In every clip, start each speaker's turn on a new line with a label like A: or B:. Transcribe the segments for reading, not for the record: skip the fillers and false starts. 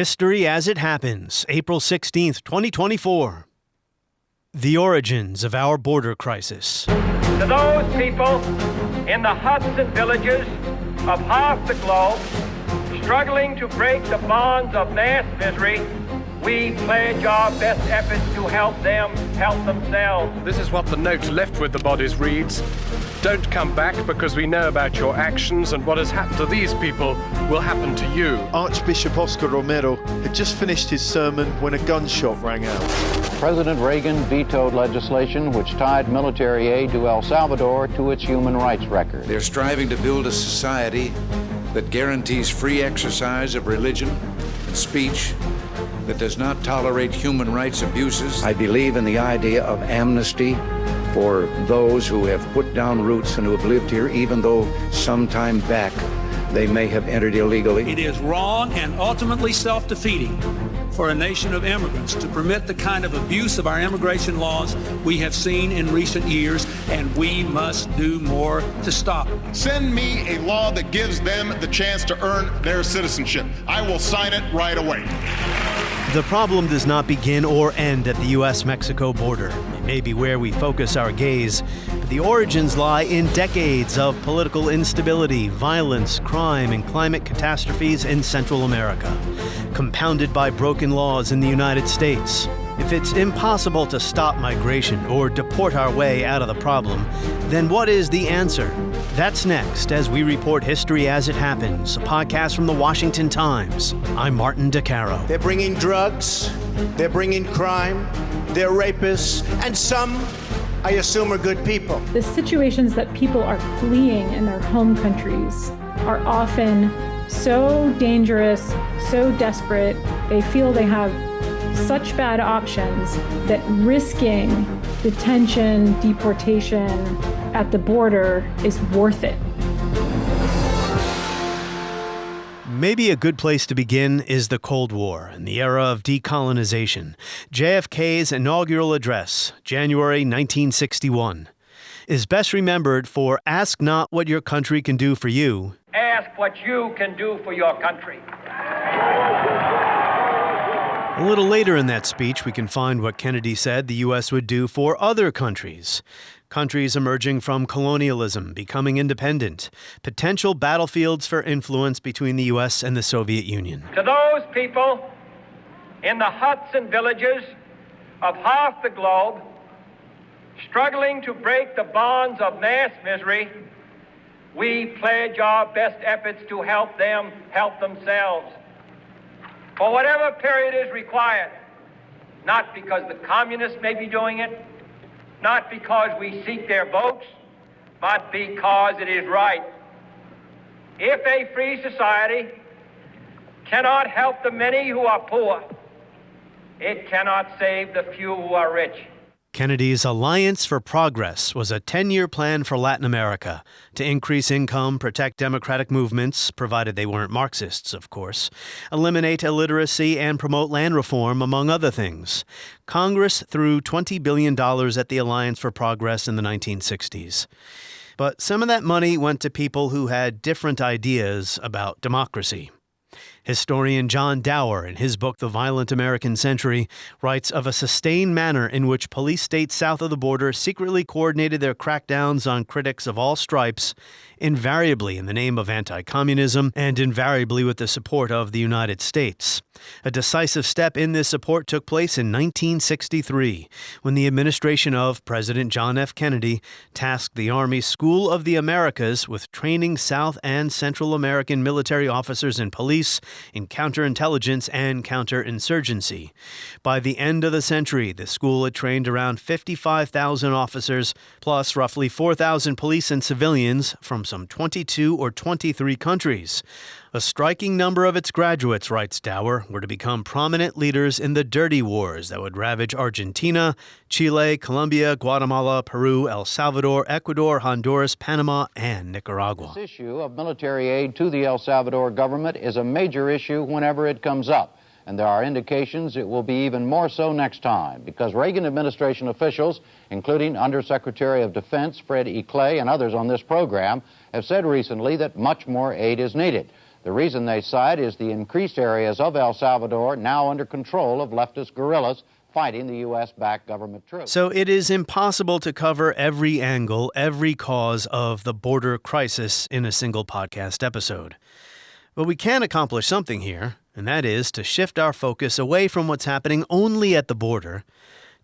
A: History as it happens, April 16th, 2024. The origins of our border crisis.
B: To those people in the huts and villages of half the globe struggling to break the bonds of mass misery, we pledge our best efforts to help them help themselves.
C: This is what the note left with the bodies reads. Don't come back because we know about your actions, and what has happened to these people will happen to you.
D: Archbishop Oscar Romero had just finished his sermon when a gunshot rang out.
E: President Reagan vetoed legislation which tied military aid to El Salvador to its human rights record.
F: They're striving to build a society that guarantees free exercise of religion and speech, that does not tolerate human rights abuses.
E: I believe in the idea of amnesty for those who have put down roots and who have lived here, even though some time back they may have entered illegally.
G: It is wrong and ultimately self-defeating for a nation of immigrants to permit the kind of abuse of our immigration laws we have seen in recent years, and we must do more to stop it.
H: Send me a law that gives them the chance to earn their citizenship. I will sign it right away.
A: The problem does not begin or end at the U.S. Mexico border. It may be where we focus our gaze, but the origins lie in decades of political instability, violence, crime, and climate catastrophes in Central America, compounded by broken laws in the United States. If it's impossible to stop migration or deport our way out of the problem, then what is the answer? That's next as we report History as It Happens, a podcast from the Washington Times. I'm Martin DeCaro.
I: They're bringing drugs, they're bringing crime, they're rapists, and some, I assume, are good people.
J: The situations that people are fleeing in their home countries are often so dangerous, so desperate, they feel they have such bad options that risking detention, deportation at the border is worth it.
A: Maybe a good place to begin is the Cold War and the era of decolonization. JFK's inaugural address, January 1961, is best remembered for "Ask not what your country can do for you.
B: Ask what you can do for your country."
A: A little later in that speech, we can find what Kennedy said the U.S. would do for other countries. Countries emerging from colonialism, becoming independent, potential battlefields for influence between the U.S. and the Soviet Union.
B: To those people in the huts and villages of half the globe struggling to break the bonds of mass misery, we pledge our best efforts to help them help themselves, for whatever period is required, not because the communists may be doing it, not because we seek their votes, but because it is right. If a free society cannot help the many who are poor, it cannot save the few who are rich.
A: Kennedy's Alliance for Progress was a 10-year plan for Latin America to increase income, protect democratic movements, provided they weren't Marxists, of course, eliminate illiteracy, and promote land reform, among other things. Congress threw $20 billion at the Alliance for Progress in the 1960s. But some of that money went to people who had different ideas about democracy. Historian John Dower, in his book The Violent American Century, writes of a sustained manner in which police states south of the border secretly coordinated their crackdowns on critics of all stripes, invariably in the name of anti-communism and invariably with the support of the United States. A decisive step in this support took place in 1963, when the administration of President John F. Kennedy tasked the Army School of the Americas with training South and Central American military officers and police in counterintelligence and counterinsurgency. By the end of the century, the school had trained around 55,000 officers, plus roughly 4,000 police and civilians from some 22 or 23 countries. A striking number of its graduates, writes Dower, were to become prominent leaders in the dirty wars that would ravage Argentina, Chile, Colombia, Guatemala, Peru, El Salvador, Ecuador, Honduras, Panama, and Nicaragua.
E: This issue of military aid to the El Salvador government is a major issue whenever it comes up. And there are indications it will be even more so next time, because Reagan administration officials, including Undersecretary of Defense Fred E. Clay and others on this program, have said recently that much more aid is needed. The reason they cite is the increased areas of El Salvador now under control of leftist guerrillas fighting the U.S.-backed government troops.
A: So it is impossible to cover every angle, every cause of the border crisis in a single podcast episode. But we can accomplish something here, and that is to shift our focus away from what's happening only at the border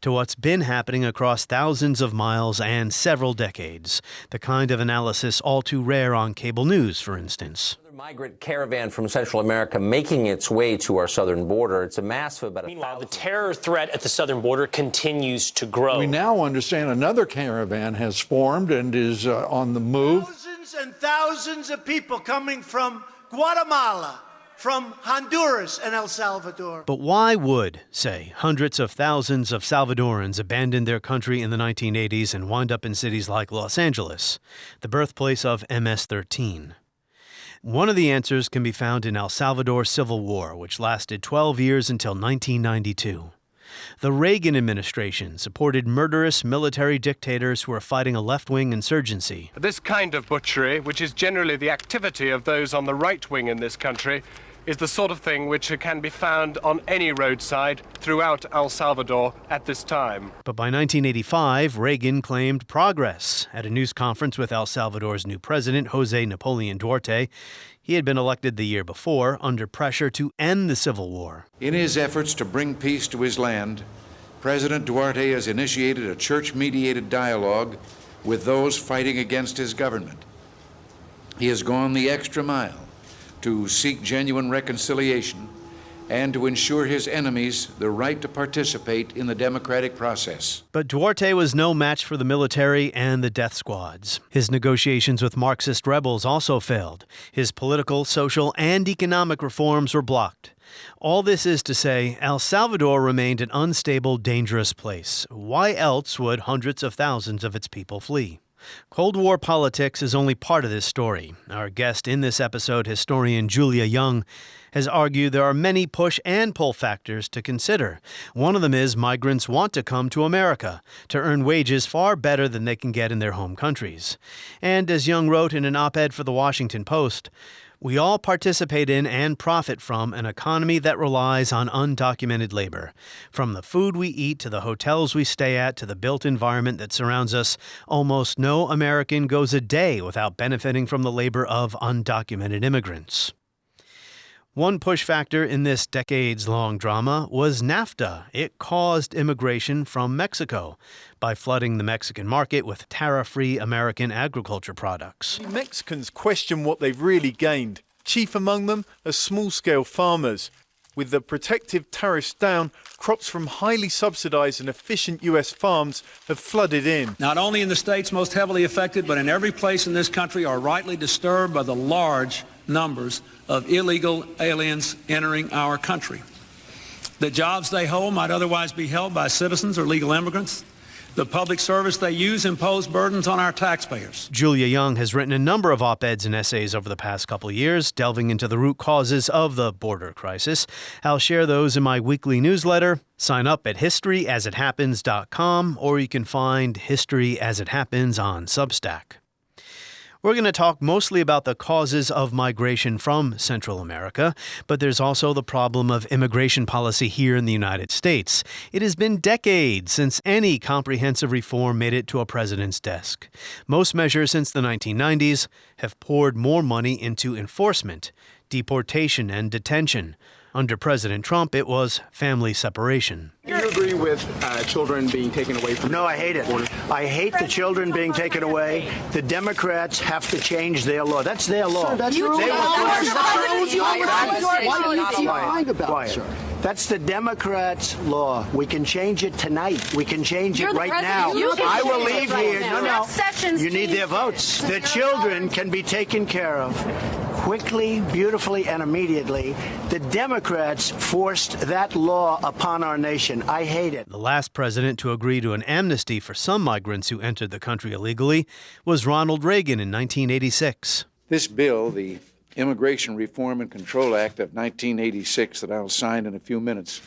A: to what's been happening across thousands of miles and several decades, the kind of analysis all too rare on cable news, for instance.
K: Migrant caravan from Central America making its way to our southern border. It's a massive about
L: Meanwhile, the terror threat at the southern border continues to grow.
M: We now understand another caravan has formed and is on the move.
I: Thousands and thousands of people coming from Guatemala, from Honduras and El Salvador.
A: But why would, say, hundreds of thousands of Salvadorans abandon their country in the 1980s and wind up in cities like Los Angeles, the birthplace of MS-13? One of the answers can be found in El Salvador's civil war, which lasted 12 years until 1992. The Reagan administration supported murderous military dictators who were fighting a left-wing insurgency.
C: This kind of butchery, which is generally the activity of those on the right wing in this country, is the sort of thing which can be found on any roadside throughout El Salvador at this time.
A: But by 1985, Reagan claimed progress at a news conference with El Salvador's new president, Jose Napoleon Duarte. He had been elected the year before under pressure to end the civil war.
F: In his efforts to bring peace to his land, President Duarte has initiated a church-mediated dialogue with those fighting against his government. He has gone the extra mile to seek genuine reconciliation and to ensure his enemies the right to participate in the democratic process.
A: But Duarte was no match for the military and the death squads. His negotiations with Marxist rebels also failed. His political, social, and economic reforms were blocked. All this is to say, El Salvador remained an unstable, dangerous place. Why else would hundreds of thousands of its people flee? Cold War politics is only part of this story. Our guest in this episode, historian Julia Young, has argued there are many push and pull factors to consider. One of them is migrants want to come to America to earn wages far better than they can get in their home countries. And as Young wrote in an op-ed for the Washington Post, we all participate in and profit from an economy that relies on undocumented labor. From the food we eat to the hotels we stay at to the built environment that surrounds us, almost no American goes a day without benefiting from the labor of undocumented immigrants. One push factor in this decades-long drama was NAFTA. It caused immigration from Mexico by flooding the Mexican market with tariff-free American agriculture products.
D: Mexicans question what they've really gained. Chief among them are small-scale farmers. With the protective tariffs down, crops from highly subsidized and efficient U.S. farms have flooded in.
G: Not only in the states most heavily affected, but in every place in this country are rightly disturbed by the large numbers of illegal aliens entering our country. The jobs they hold might otherwise be held by citizens or legal immigrants. The public service they use impose burdens on our taxpayers.
A: Julia Young has written a number of op-eds and essays over the past couple of years, delving into the root causes of the border crisis. I'll share those in my weekly newsletter. Sign up at historyasithappens.com, or you can find History as It Happens on Substack. We're going to talk mostly about the causes of migration from Central America, but there's also the problem of immigration policy here in the United States. It has been decades since any comprehensive reform made it to a president's desk. Most measures since the 1990s have poured more money into enforcement, deportation, and detention. Under President Trump, it was family separation.
N: Do you agree with children being taken away from?
I: No, I hate it. I hate the children being taken away. The Democrats have to change their law. That's their law.
N: Sir, that's your law. Why do you keep lying about it, sir?
I: That's the Democrats' law. We can change it tonight. We can change it right now. I will leave here. No. You need their votes. The children can be taken care of quickly, beautifully, and immediately. The Democrats forced that law upon our nation. I hate it.
A: The last president to agree to an amnesty for some migrants who entered the country illegally was Ronald Reagan in 1986.
F: This bill, the Immigration Reform and Control Act of 1986 that I'll sign in a few minutes,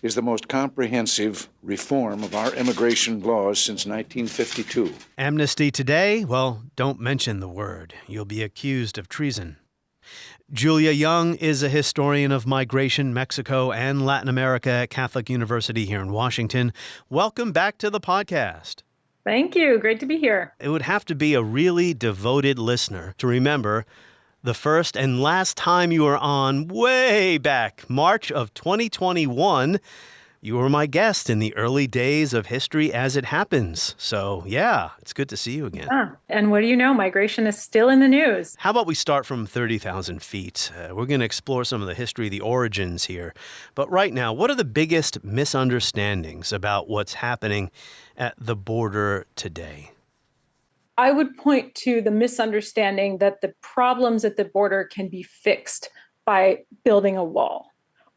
F: is the most comprehensive reform of our immigration laws since 1952.
A: Amnesty today? Well, don't mention the word. You'll be accused of treason. Julia Young is a historian of migration, Mexico, and Latin America at Catholic University here in Washington. Welcome back to the podcast.
J: Thank you. Great to be here.
A: It would have to be a really devoted listener to remember the first and last time you were on way back, March of 2021. You were my guest in the early days of History as It Happens. So, yeah, it's good to see you again.
J: And what do you know? Migration is still in the news.
A: How about we start from 30,000 feet? We're going to explore some of the history, the origins here. But right now, what are the biggest misunderstandings about what's happening at the border today?
J: I would point to the misunderstanding that the problems at the border can be fixed by building a wall,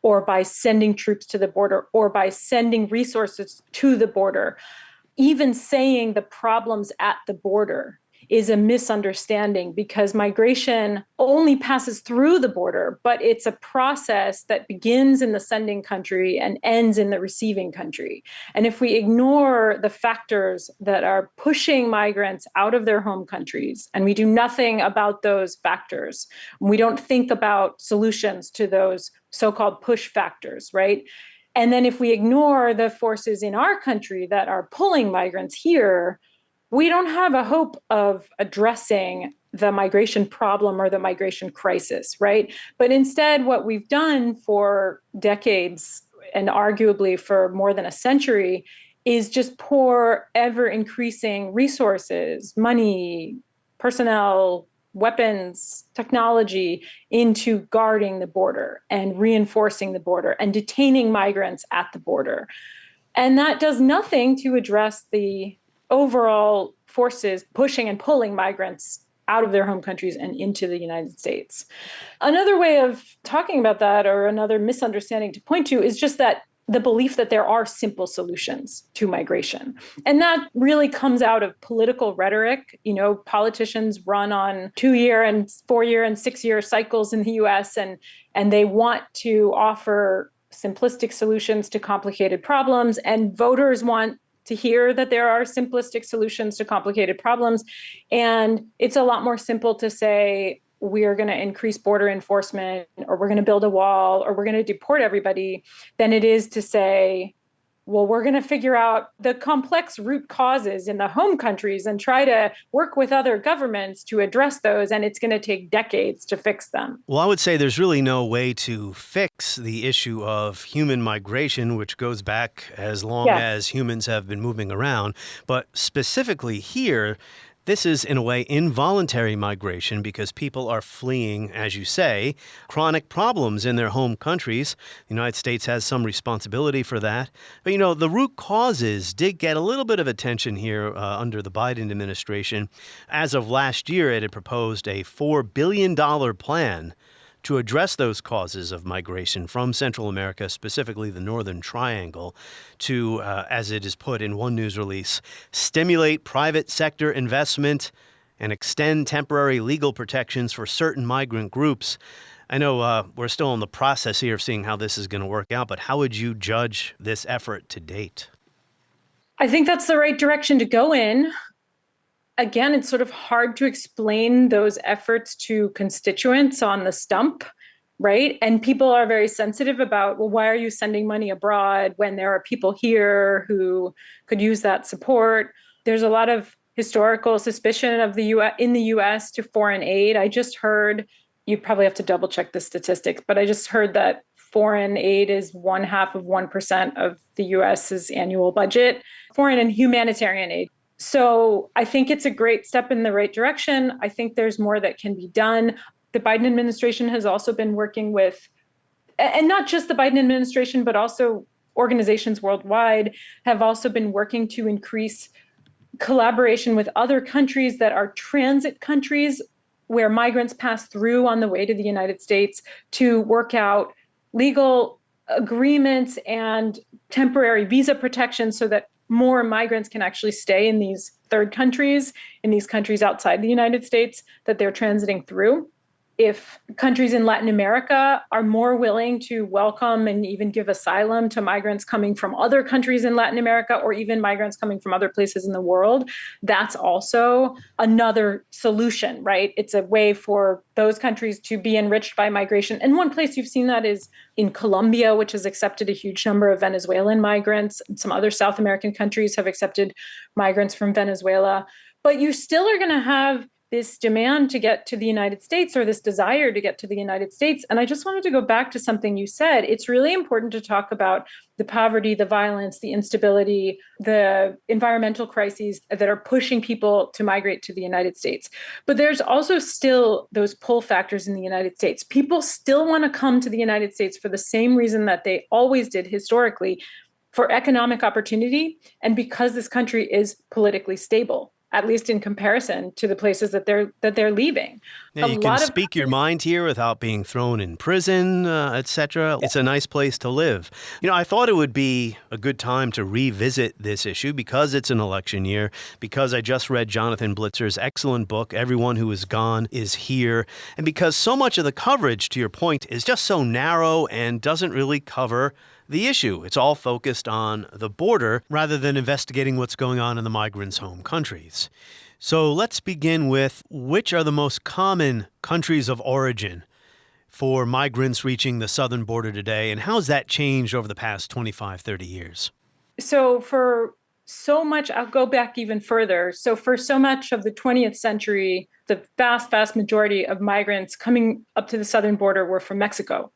J: or by sending troops to the border, or by sending resources to the border. Even saying the problems at the border is a misunderstanding, because migration only passes through the border, but it's a process that begins in the sending country and ends in the receiving country. And if we ignore the factors that are pushing migrants out of their home countries, and we do nothing about those factors, we don't think about solutions to those so-called push factors, right? And then if we ignore the forces in our country that are pulling migrants here, we don't have a hope of addressing the migration problem or the migration crisis, right? But instead, what we've done for decades, and arguably for more than a century, is just pour ever-increasing resources, money, personnel, weapons, technology into guarding the border and reinforcing the border and detaining migrants at the border. And that does nothing to address the overall forces pushing and pulling migrants out of their home countries and into the United States. Another way of talking about that, or another misunderstanding to point to, is just that the belief that there are simple solutions to migration. And that really comes out of political rhetoric. You know, politicians run on 2-year and 4-year and 6-year cycles in the US, and they want to offer simplistic solutions to complicated problems, and voters want to hear that there are simplistic solutions to complicated problems. And it's a lot more simple to say, we are going to increase border enforcement, or we're going to build a wall, or we're going to deport everybody, than it is to say, well, we're going to figure out the complex root causes in the home countries and try to work with other governments to address those, and it's going to take decades to fix them.
A: Well, I would say there's really no way to fix the issue of human migration, which goes back as long as humans have been moving around. But specifically here, this is, in a way, involuntary migration, because people are fleeing, as you say, chronic problems in their home countries. The United States has some responsibility for that. But, you know, the root causes did get a little bit of attention here under the Biden administration. As of last year, it had proposed a $4 billion plan to address those causes of migration from Central America, specifically the Northern Triangle, to, as it is put in one news release, stimulate private sector investment and extend temporary legal protections for certain migrant groups. I know we're still in the process here of seeing how this is going to work out, but how would you judge this effort to date?
J: I think that's the right direction to go in. Again, it's sort of hard to explain those efforts to constituents on the stump, right? And people are very sensitive about, well, why are you sending money abroad when there are people here who could use that support? There's a lot of historical suspicion of the U.S. in the U.S. to foreign aid. I just heard, you probably have to double check the statistics, but I just heard that foreign aid is 0.5% of the U.S.'s annual budget, foreign and humanitarian aid. So I think it's a great step in the right direction. I think there's more that can be done. The Biden administration has also been working with, and not just the Biden administration, but also organizations worldwide have also been working to increase collaboration with other countries that are transit countries where migrants pass through on the way to the United States, to work out legal agreements and temporary visa protection so that more migrants can actually stay in these third countries, in these countries outside the United States that they're transiting through. if countries in Latin America are more willing to welcome and even give asylum to migrants coming from other countries in Latin America, or even migrants coming from other places in the world, that's also another solution, right? It's a way for those countries to be enriched by migration. And one place you've seen that is in Colombia, which has accepted a huge number of Venezuelan migrants. And some other South American countries have accepted migrants from Venezuela. But you still are going to have this demand to get to the United States, or this desire to get to the United States. And I just wanted to go back to something you said. It's really important to talk about the poverty, the violence, the instability, the environmental crises that are pushing people to migrate to the United States. But there's also still those pull factors in the United States. People still want to come to the United States for the same reason that they always did historically, for economic opportunity, and because this country is politically stable, at least in comparison to the places that they're leaving.
A: Yeah, you can speak your mind here without being thrown in prison, etc. It's a nice place to live. I thought it would be a good time to revisit this issue because it's an election year, because I just read Jonathan Blitzer's excellent book, Everyone Who Is Gone Is Here, and because so much of the coverage, to your point, is just so narrow and doesn't really cover the issue. It's all focused on the border rather than investigating what's going on in the migrants' home countries. So let's begin with, which are the most common countries of origin for migrants reaching the southern border today, and how has that changed over the past 25, 30 years?
J: So I'll go back even further. So for so much of the 20th century, the vast, vast majority of migrants coming up to the southern border were from Mexico.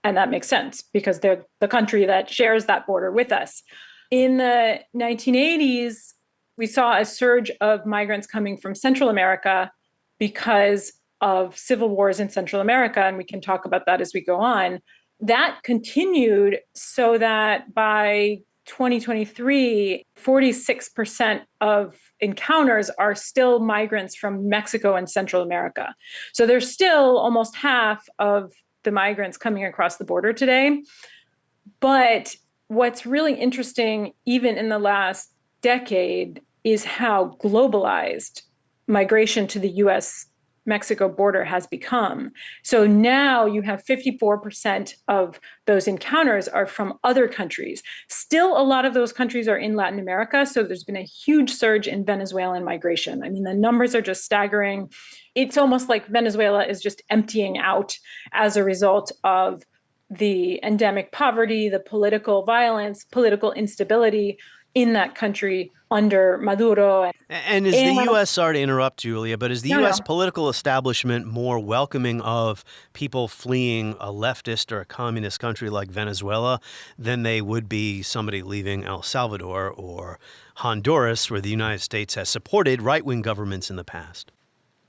J: And that makes sense because they're the country that shares that border with us. In the 1980s, we saw a surge of migrants coming from Central America because of civil wars in Central America, and we can talk about that as we go on. That continued so that by 2023, 46% of encounters are still migrants from Mexico and Central America. So there's still almost half of the migrants coming across the border today. But what's really interesting, even in the last decade, is how globalized migration to the U.S. Mexico border has become. So now you have 54% of those encounters are from other countries. Still, a lot of those countries are in Latin America. So there's been a huge surge in Venezuelan migration. I mean, the numbers are just staggering. It's almost like Venezuela is just emptying out as a result of the endemic poverty, the political violence, political instability in that country under Maduro.
A: And is the U.S., sorry to interrupt, Julia, but is the U.S. political establishment more welcoming of people fleeing a leftist or a communist country like Venezuela than they would be somebody leaving El Salvador or Honduras, where the United States has supported right-wing governments in the past?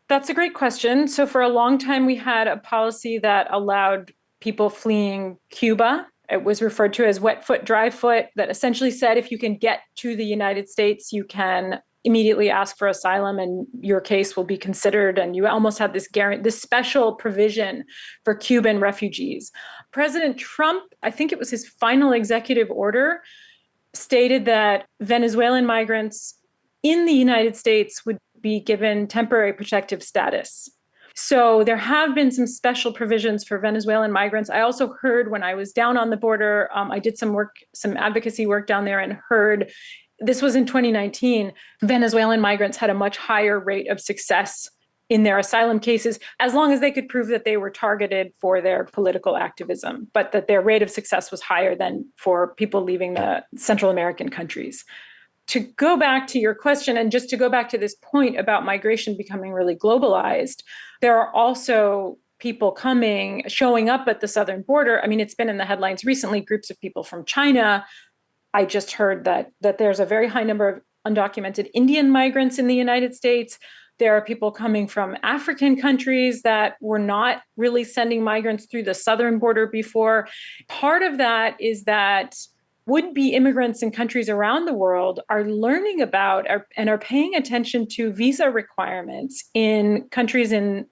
J: That's a great question. So for a long time, we had a policy that allowed people fleeing Cuba. It was referred to as wet foot, dry foot, that essentially said if you can get to the United States, you can immediately ask for asylum and your case will be considered. And you almost had this special provision for Cuban refugees. President Trump, I think it was his final executive order, stated that Venezuelan migrants in the United States would be given temporary protective status. So there have been some special provisions for Venezuelan migrants. I also heard when I was down on the border, I did some advocacy work down there, and heard, this was in 2019, Venezuelan migrants had a much higher rate of success in their asylum cases, as long as they could prove that they were targeted for their political activism, but that their rate of success was higher than for people leaving the Central American countries. To go back to your question, and just to go back to this point about migration becoming really globalized, there are also people showing up at the southern border. I mean, it's been in the headlines recently, groups of people from China. I just heard that there's a very high number of undocumented Indian migrants in the United States. There are people coming from African countries that were not really sending migrants through the southern border before. Part of that is that would-be immigrants in countries around the world are learning about and are paying attention to visa requirements in countries in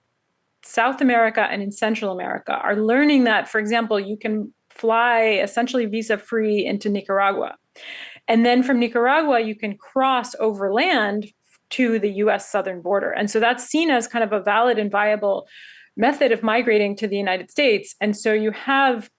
J: South America and in Central America, are learning that, for example, you can fly essentially visa-free into Nicaragua. And then from Nicaragua, you can cross overland to the U.S. southern border. And so that's seen as kind of a valid and viable method of migrating to the United States. And so you have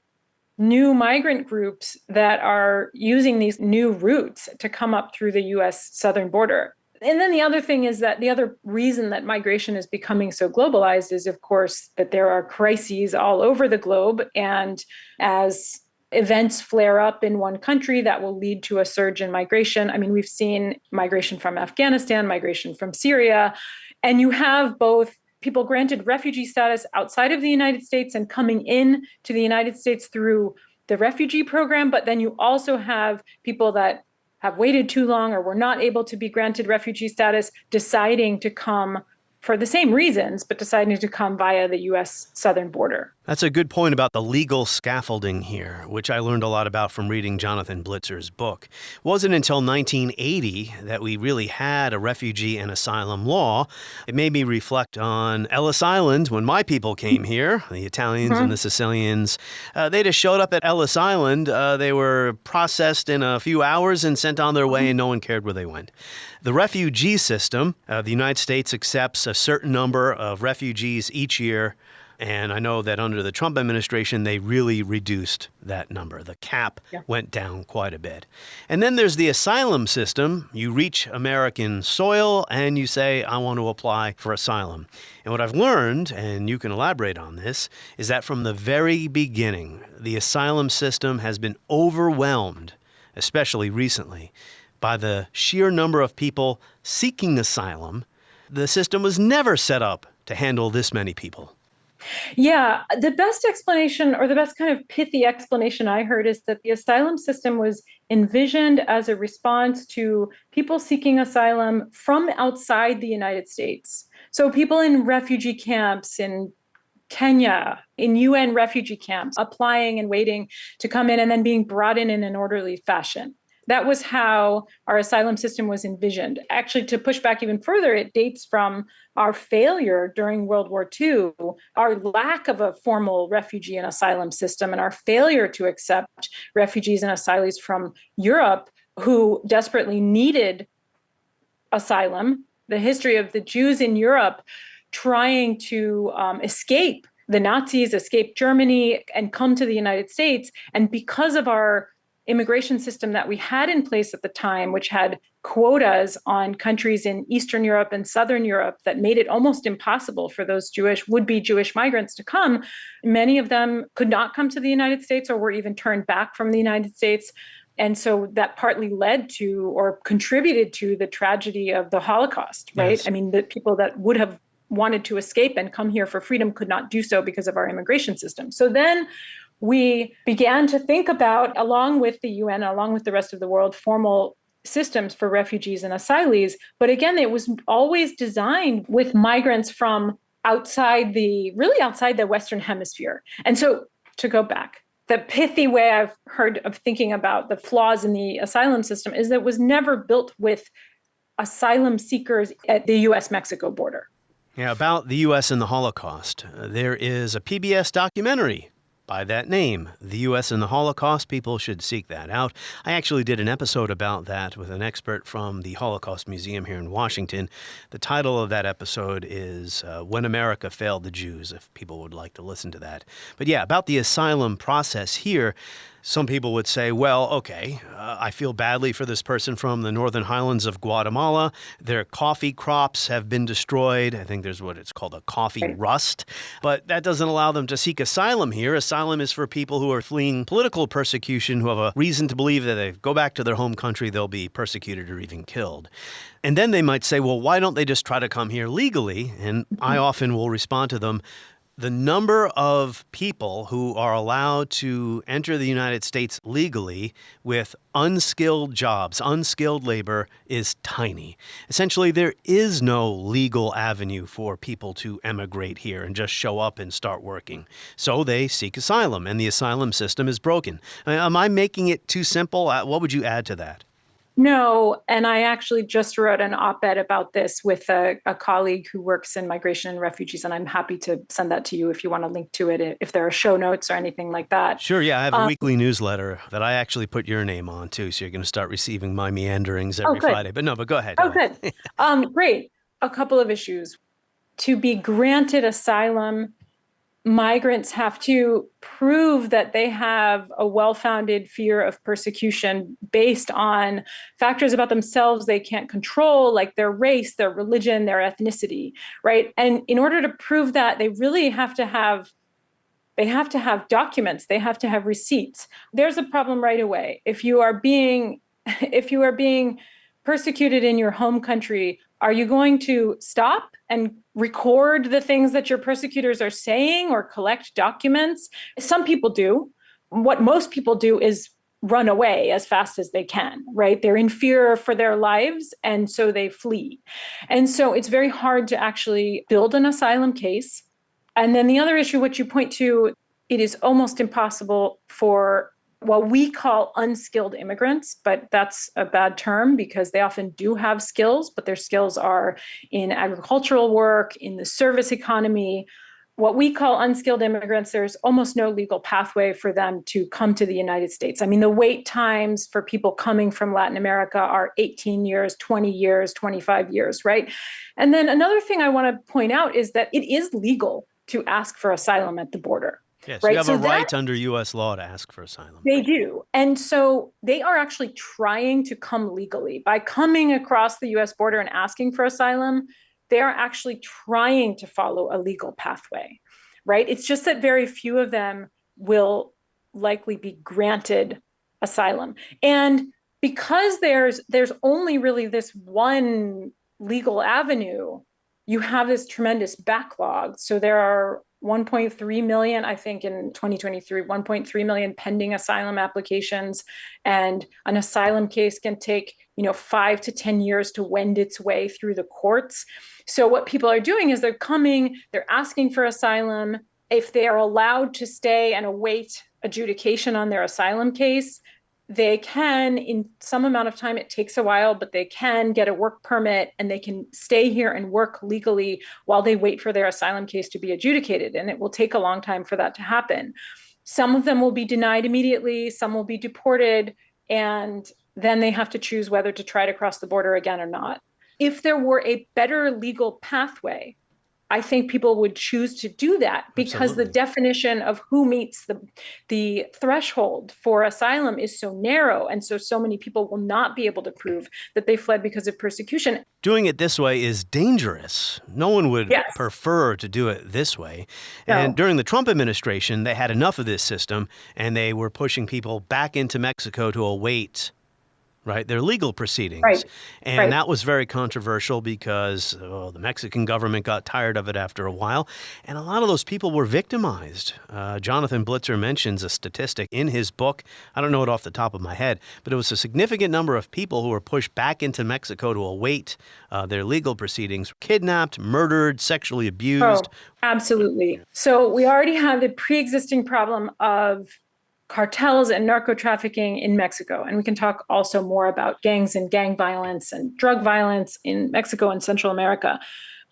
J: new migrant groups that are using these new routes to come up through the U.S. southern border. And then the other thing is that the other reason that migration is becoming so globalized is, of course, that there are crises all over the globe. And as events flare up in one country, that will lead to a surge in migration. I mean, we've seen migration from Afghanistan, migration from Syria, and you have both people granted refugee status outside of the United States and coming in to the United States through the refugee program. But then you also have people that have waited too long or were not able to be granted refugee status, deciding to come for the same reasons, but deciding to come via the U.S. southern border.
A: That's a good point about the legal scaffolding here, which I learned a lot about from reading Jonathan Blitzer's book. It wasn't until 1980 that we really had a refugee and asylum law. It made me reflect on Ellis Island when my people came here, the Italians and the Sicilians. They just showed up at Ellis Island. They were processed in a few hours and sent on their way, and no one cared where they went. The refugee system, the United States accepts a certain number of refugees each year. And I know that under the Trump administration, they really reduced that number. The cap went down quite a bit. And then there's the asylum system. You reach American soil and you say, I want to apply for asylum. And what I've learned, and you can elaborate on this, is that from the very beginning, the asylum system has been overwhelmed, especially recently, by the sheer number of people seeking asylum. The system was never set up to handle this many people.
J: Yeah, the best explanation, or the best kind of pithy explanation I heard, is that the asylum system was envisioned as a response to people seeking asylum from outside the United States. So people in refugee camps in Kenya, in UN refugee camps, applying and waiting to come in and then being brought in an orderly fashion. That was how our asylum system was envisioned. Actually, to push back even further, it dates from our failure during World War II, our lack of a formal refugee and asylum system, and our failure to accept refugees and asylees from Europe who desperately needed asylum. The history of the Jews in Europe trying to escape the Nazis, escape Germany, and come to the United States. And because of our immigration system that we had in place at the time, which had quotas on countries in Eastern Europe and Southern Europe that made it almost impossible for those would-be Jewish migrants to come, many of them could not come to the United States or were even turned back from the United States. And so that partly led to or contributed to the tragedy of the Holocaust, right? Yes. I mean, the people that would have wanted to escape and come here for freedom could not do so because of our immigration system. So then we began to think about, along with the UN, along with the rest of the world, formal systems for refugees and asylees. But again, it was always designed with migrants from outside the Western Hemisphere. And so to go back, the pithy way I've heard of thinking about the flaws in the asylum system is that it was never built with asylum seekers at the U.S. Mexico border.
A: Yeah, about the U.S. and the Holocaust. There is a PBS documentary by that name, The U.S. and the Holocaust. People should seek that out. I actually did an episode about that with an expert from the Holocaust Museum here in Washington. The title of that episode is When America Failed the Jews, if people would like to listen to that. But yeah, about the asylum process here, some people would say, well, okay, I feel badly for this person from the northern highlands of Guatemala. Their coffee crops have been destroyed. I think there's what it's called a coffee rust. But that doesn't allow them to seek asylum here. Asylum is for people who are fleeing political persecution, who have a reason to believe that if they go back to their home country, they'll be persecuted or even killed. And then they might say, well, why don't they just try to come here legally? And I often will respond to them, the number of people who are allowed to enter the United States legally with unskilled jobs, unskilled labor, is tiny. Essentially, there is no legal avenue for people to emigrate here and just show up and start working. So they seek asylum, and the asylum system is broken. Am I making it too simple? What would you add to that?
J: No, and I actually just wrote an op-ed about this with a colleague who works in migration and refugees, and I'm happy to send that to you if you want to link to it, if there are show notes or anything like that.
A: Sure, yeah, I have a weekly newsletter that I actually put your name on, too, so you're going to start receiving my meanderings every Friday. But go ahead.
J: Good. Great. A couple of issues. To be granted asylum, migrants have to prove that they have a well-founded fear of persecution based on factors about themselves they can't control, like their race, their religion, their ethnicity, right? And in order to prove that, they really have to have documents, they have to have receipts. There's a problem right away. If you are being persecuted in your home country, are you going to stop and record the things that your persecutors are saying or collect documents? Some people do. What most people do is run away as fast as they can, right? They're in fear for their lives, and so they flee. And so it's very hard to actually build an asylum case. And then the other issue, which you point to, it is almost impossible for what we call unskilled immigrants, but that's a bad term because they often do have skills, but their skills are in agricultural work, in the service economy. What we call unskilled immigrants, there's almost no legal pathway for them to come to the United States. I mean, the wait times for people coming from Latin America are 18 years, 20 years, 25 years, right? And then another thing I want to point out is that it is legal to ask for asylum at the border.
A: Yes,
J: right?
A: you have a right under U.S. law to ask for asylum.
J: They do. And so they are actually trying to come legally. By coming across the U.S. border and asking for asylum, they are actually trying to follow a legal pathway, right? It's just that very few of them will likely be granted asylum. And because there's only really this one legal avenue, you have this tremendous backlog. So there are 1.3 million, I think in 2023, 1.3 million pending asylum applications. And an asylum case can take, 5 to 10 years to wend its way through the courts. So what people are doing is they're asking for asylum. If they are allowed to stay and await adjudication on their asylum case, they can, in some amount of time, it takes a while, but they can get a work permit and they can stay here and work legally while they wait for their asylum case to be adjudicated. And it will take a long time for that to happen. Some of them will be denied immediately, some will be deported, and then they have to choose whether to try to cross the border again or not. If there were a better legal pathway, I think people would choose to do that because
A: Absolutely.
J: The definition of who meets the threshold for asylum is so narrow. And so many people will not be able to prove that they fled because of persecution.
A: Doing it this way is dangerous. No one would
J: Yes.
A: prefer to do it this way.
J: No.
A: And during the Trump administration, they had enough of this system, and they were pushing people back into Mexico to await their legal proceedings.
J: Right.
A: And
J: Right.
A: that was very controversial because the Mexican government got tired of it after a while. And a lot of those people were victimized. Jonathan Blitzer mentions a statistic in his book. I don't know it off the top of my head, but it was a significant number of people who were pushed back into Mexico to await their legal proceedings, kidnapped, murdered, sexually abused.
J: Oh, absolutely. So we already have the pre-existing problem of cartels and narco trafficking in Mexico. And we can talk also more about gangs and gang violence and drug violence in Mexico and Central America.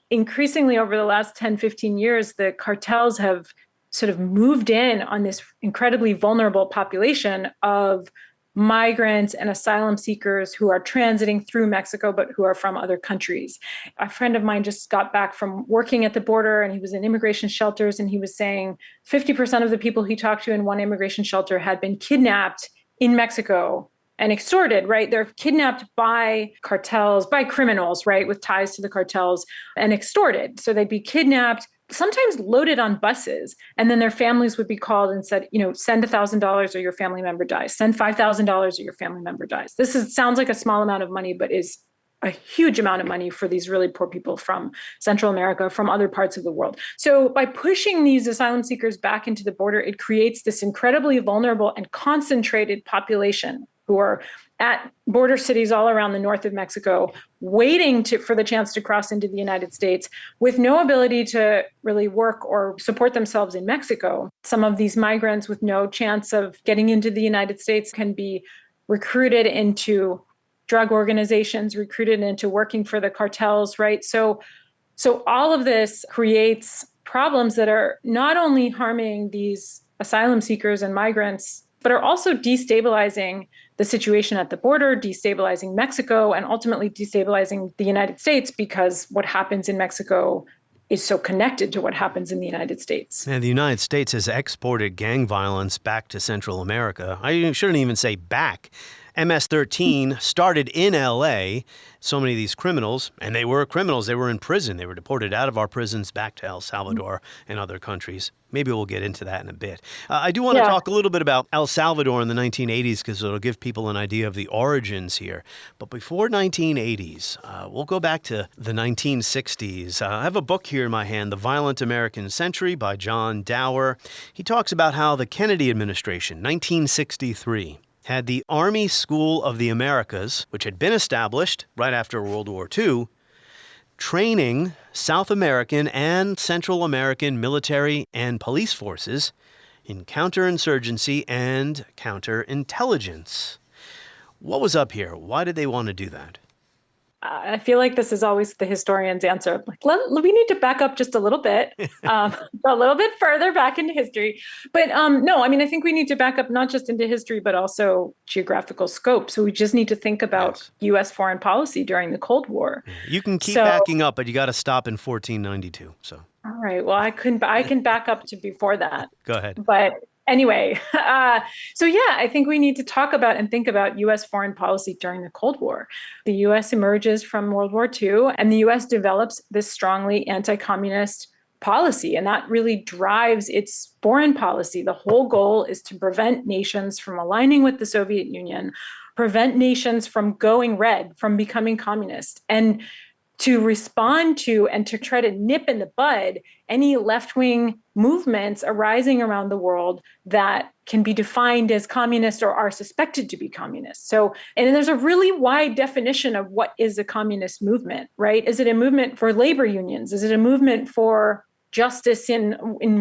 J: Increasingly over the last 10, 15 years, the cartels have sort of moved in on this incredibly vulnerable population of migrants and asylum seekers who are transiting through Mexico, but who are from other countries. A friend of mine just got back from working at the border, and he was in immigration shelters, and he was saying 50% of the people he talked to in one immigration shelter had been kidnapped in Mexico and extorted, right? They're kidnapped by cartels, by criminals, right, with ties to the cartels, and extorted. So they'd be kidnapped, sometimes loaded on buses, and then their families would be called and said, send $1,000 or your family member dies. Send $5,000 or your family member dies. Sounds like a small amount of money, but is a huge amount of money for these really poor people from Central America, from other parts of the world. So by pushing these asylum seekers back into the border, it creates this incredibly vulnerable and concentrated population who are at border cities all around the north of Mexico, waiting for the chance to cross into the United States with no ability to really work or support themselves in Mexico. Some of these migrants with no chance of getting into the United States can be recruited into drug organizations, recruited into working for the cartels, right? So all of this creates problems that are not only harming these asylum seekers and migrants, but are also destabilizing the situation at the border, destabilizing Mexico, and ultimately destabilizing the United States, because what happens in Mexico is so connected to what happens in the United States.
A: And the United States has exported gang violence back to Central America. I shouldn't even say back. MS-13 started in L.A. So many of these criminals, and they were criminals, they were in prison. They were deported out of our prisons back to El Salvador and other countries. Maybe we'll get into that in a bit. I do want to talk a little bit about El Salvador in the 1980s because it'll give people an idea of the origins here. But before 1980s, we'll go back to the 1960s. I have a book here in my hand, The Violent American Century by John Dower. He talks about how the Kennedy administration, 1963, had the Army School of the Americas, which had been established right after World War II, training South American and Central American military and police forces in counterinsurgency and counterintelligence. What was up here? Why did they want to do that?
J: I feel like this is always the historian's answer. Like, we need to back up just a little bit, a little bit further back into history. But no, I mean, I think we need to back up not just into history, but also geographical scope. So we just need to think about U.S. foreign policy during the Cold War.
A: You can keep backing up, but you got to stop in 1492. So.
J: All right. Well, I can back up to before that.
A: Go ahead.
J: But anyway, I think we need to talk about and think about U.S. foreign policy during the Cold War. The U.S. emerges from World War II, and the U.S. develops this strongly anti-communist policy, and that really drives its foreign policy. The whole goal is to prevent nations from aligning with the Soviet Union, prevent nations from going red, from becoming communist, and to respond to and to try to nip in the bud any left-wing movements arising around the world that can be defined as communist or are suspected to be communist. So, and there's a really wide definition of what is a communist movement, right? Is it a movement for labor unions? Is it a movement for justice in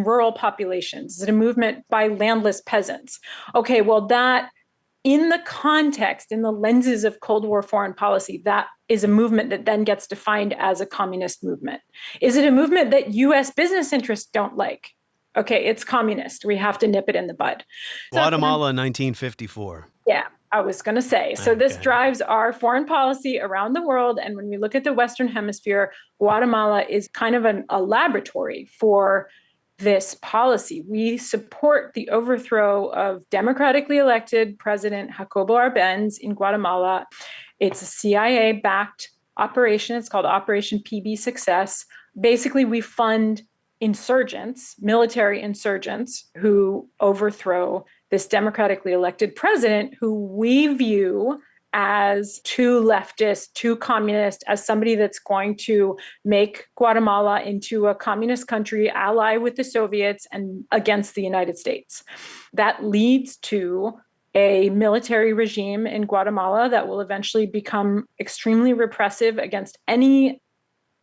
J: rural populations? Is it a movement by landless peasants? Okay, well, that in the context, in the lenses of Cold War foreign policy, that is a movement that then gets defined as a communist movement. Is it a movement that U.S. business interests don't like? Okay, it's communist. We have to nip it in the bud.
A: Guatemala, 1954.
J: Yeah, I was going to say. So this drives our foreign policy around the world. And when we look at the Western Hemisphere, Guatemala is kind of a laboratory for this policy. We support the overthrow of democratically elected President Jacobo Arbenz in Guatemala. It's a CIA-backed operation. It's called Operation PB Success. Basically, we fund insurgents, military insurgents, who overthrow this democratically elected president who we view as too leftist, too communist, as somebody that's going to make Guatemala into a communist country, ally with the Soviets and against the United States. That leads to a military regime in Guatemala that will eventually become extremely repressive against any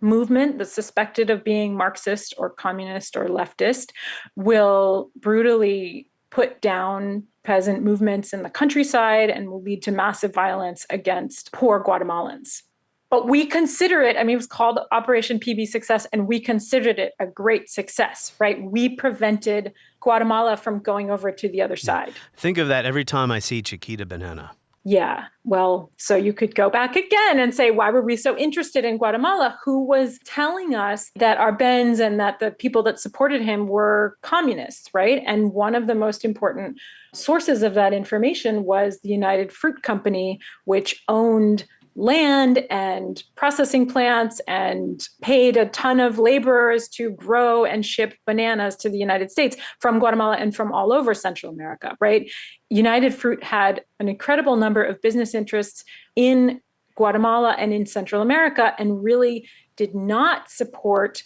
J: movement that's suspected of being Marxist or communist or leftist, will brutally put down peasant movements in the countryside and will lead to massive violence against poor Guatemalans. But we consider it, it was called Operation PB Success, and we considered it a great success, right? We prevented Guatemala from going over to the other side.
A: Think of that every time I see Chiquita Banana.
J: Yeah, well, so you could go back again and say, why were we so interested in Guatemala? Who was telling us that Arbenz and that the people that supported him were communists, right? And one of the most important sources of that information was the United Fruit Company, which owned land and processing plants and paid a ton of laborers to grow and ship bananas to the United States from Guatemala and from all over Central America, right? United Fruit had an incredible number of business interests in Guatemala and in Central America and really did not support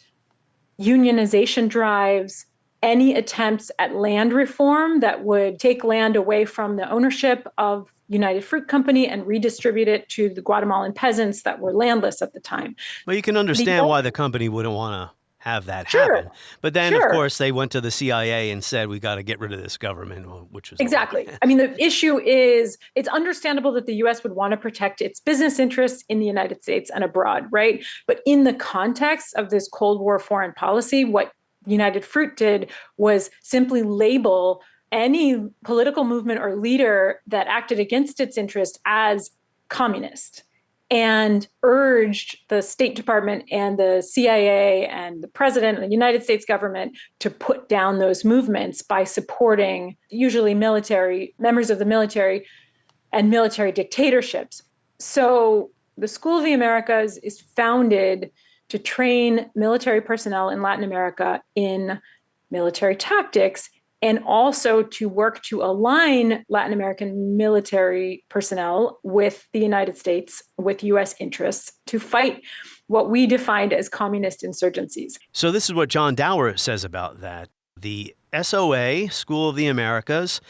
J: unionization drives, any attempts at land reform that would take land away from the ownership of United Fruit Company and redistribute it to the Guatemalan peasants that were landless at the time.
A: Well, you can understand why the company wouldn't want to have that happen. But then, of course, they went to the CIA and said, we got to get rid of this government, which was
J: exactly. The issue is, it's understandable that the U.S. would want to protect its business interests in the United States and abroad, right? But in the context of this Cold War foreign policy, what United Fruit did was simply label any political movement or leader that acted against its interest as communist. and urged the State Department and the CIA and the president and the United States government to put down those movements by supporting usually members of the military and military dictatorships. So the School of the Americas is founded to train military personnel in Latin America in military tactics, and also to work to align Latin American military personnel with the United States, with U.S. interests, to fight what we defined as communist insurgencies.
A: So this is what John Dower says about that. The SOA, School of the Americas,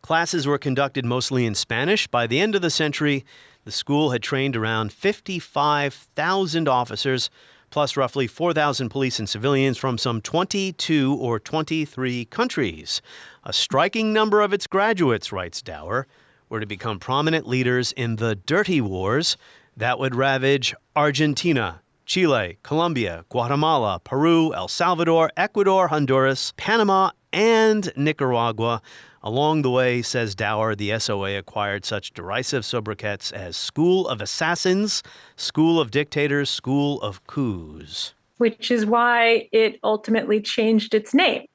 A: classes were conducted mostly in Spanish. By the end of the century, the school had trained around 55,000 officers, plus roughly 4,000 police and civilians from some 22 or 23 countries. A striking number of its graduates, writes Dower, were to become prominent leaders in the dirty wars that would ravage Argentina, Chile, Colombia, Guatemala, Peru, El Salvador, Ecuador, Honduras, Panama, and Nicaragua. Along the way, says Dower, the SOA acquired such derisive sobriquets as School of Assassins, School of Dictators, School of Coups.
J: Which is why it ultimately changed its name,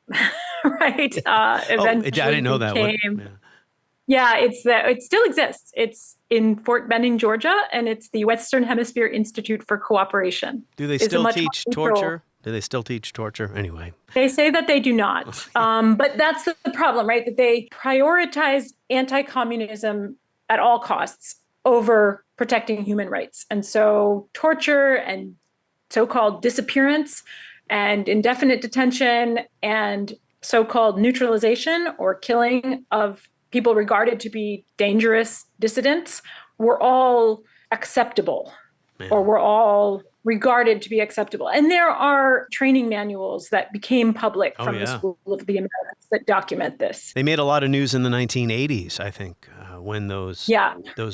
J: right?
A: Eventually I didn't know that one.
J: Yeah, it still exists. It's in Fort Benning, Georgia, and it's the Western Hemisphere Institute for Cooperation.
A: Do they still teach torture? Do they still teach torture? Anyway.
J: They say that they do not. But that's the problem, right? That they prioritize anti-communism at all costs over protecting human rights. And so torture and so-called disappearance and indefinite detention and so-called neutralization or killing of people regarded to be dangerous dissidents were all acceptable, or were all regarded to be acceptable. And there are training manuals that became public from the School of the Americas that document this.
A: They made a lot of news in the 1980s, I think, when those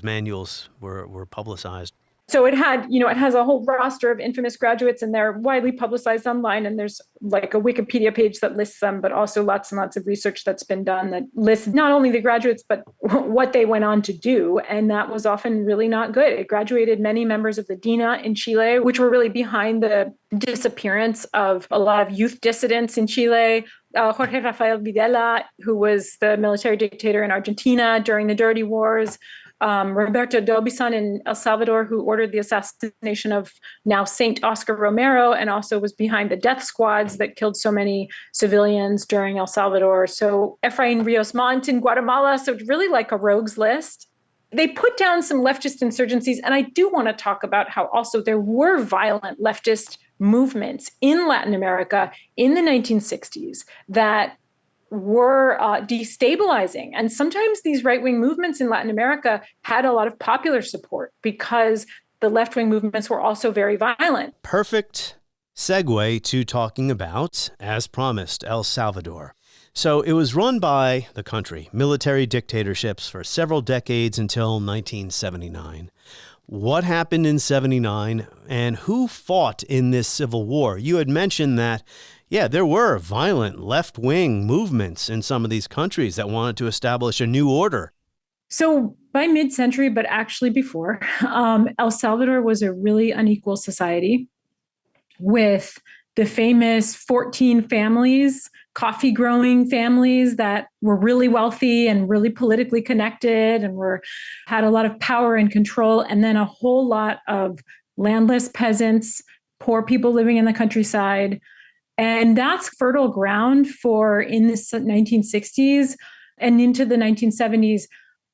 A: manuals were publicized.
J: So it has a whole roster of infamous graduates, and they're widely publicized online. And there's like a Wikipedia page that lists them, but also lots and lots of research that's been done that lists not only the graduates, but what they went on to do. And that was often really not good. It graduated many members of the DINA in Chile, which were really behind the disappearance of a lot of youth dissidents in Chile. Jorge Rafael Videla, who was the military dictator in Argentina during the Dirty Wars. Roberto D'Aubuisson in El Salvador, who ordered the assassination of now Saint Oscar Romero, and also was behind the death squads that killed so many civilians during El Salvador. So Efrain Rios Montt in Guatemala. So it's really like a rogues list. They put down some leftist insurgencies. And I do want to talk about how also there were violent leftist movements in Latin America in the 1960s that were destabilizing. And sometimes these right-wing movements in Latin America had a lot of popular support because the left-wing movements were also very violent.
A: Perfect segue to talking about, as promised, El Salvador. So it was run by the country, military dictatorships for several decades until 1979. What happened in 79 and who fought in this civil war? You had mentioned that there were violent left-wing movements in some of these countries that wanted to establish a new order.
J: So by mid-century, but actually before, El Salvador was a really unequal society with the famous 14 families, coffee-growing families that were really wealthy and really politically connected and had a lot of power and control, and then a whole lot of landless peasants, poor people living in the countryside. And that's fertile ground for, in the 1960s and into the 1970s,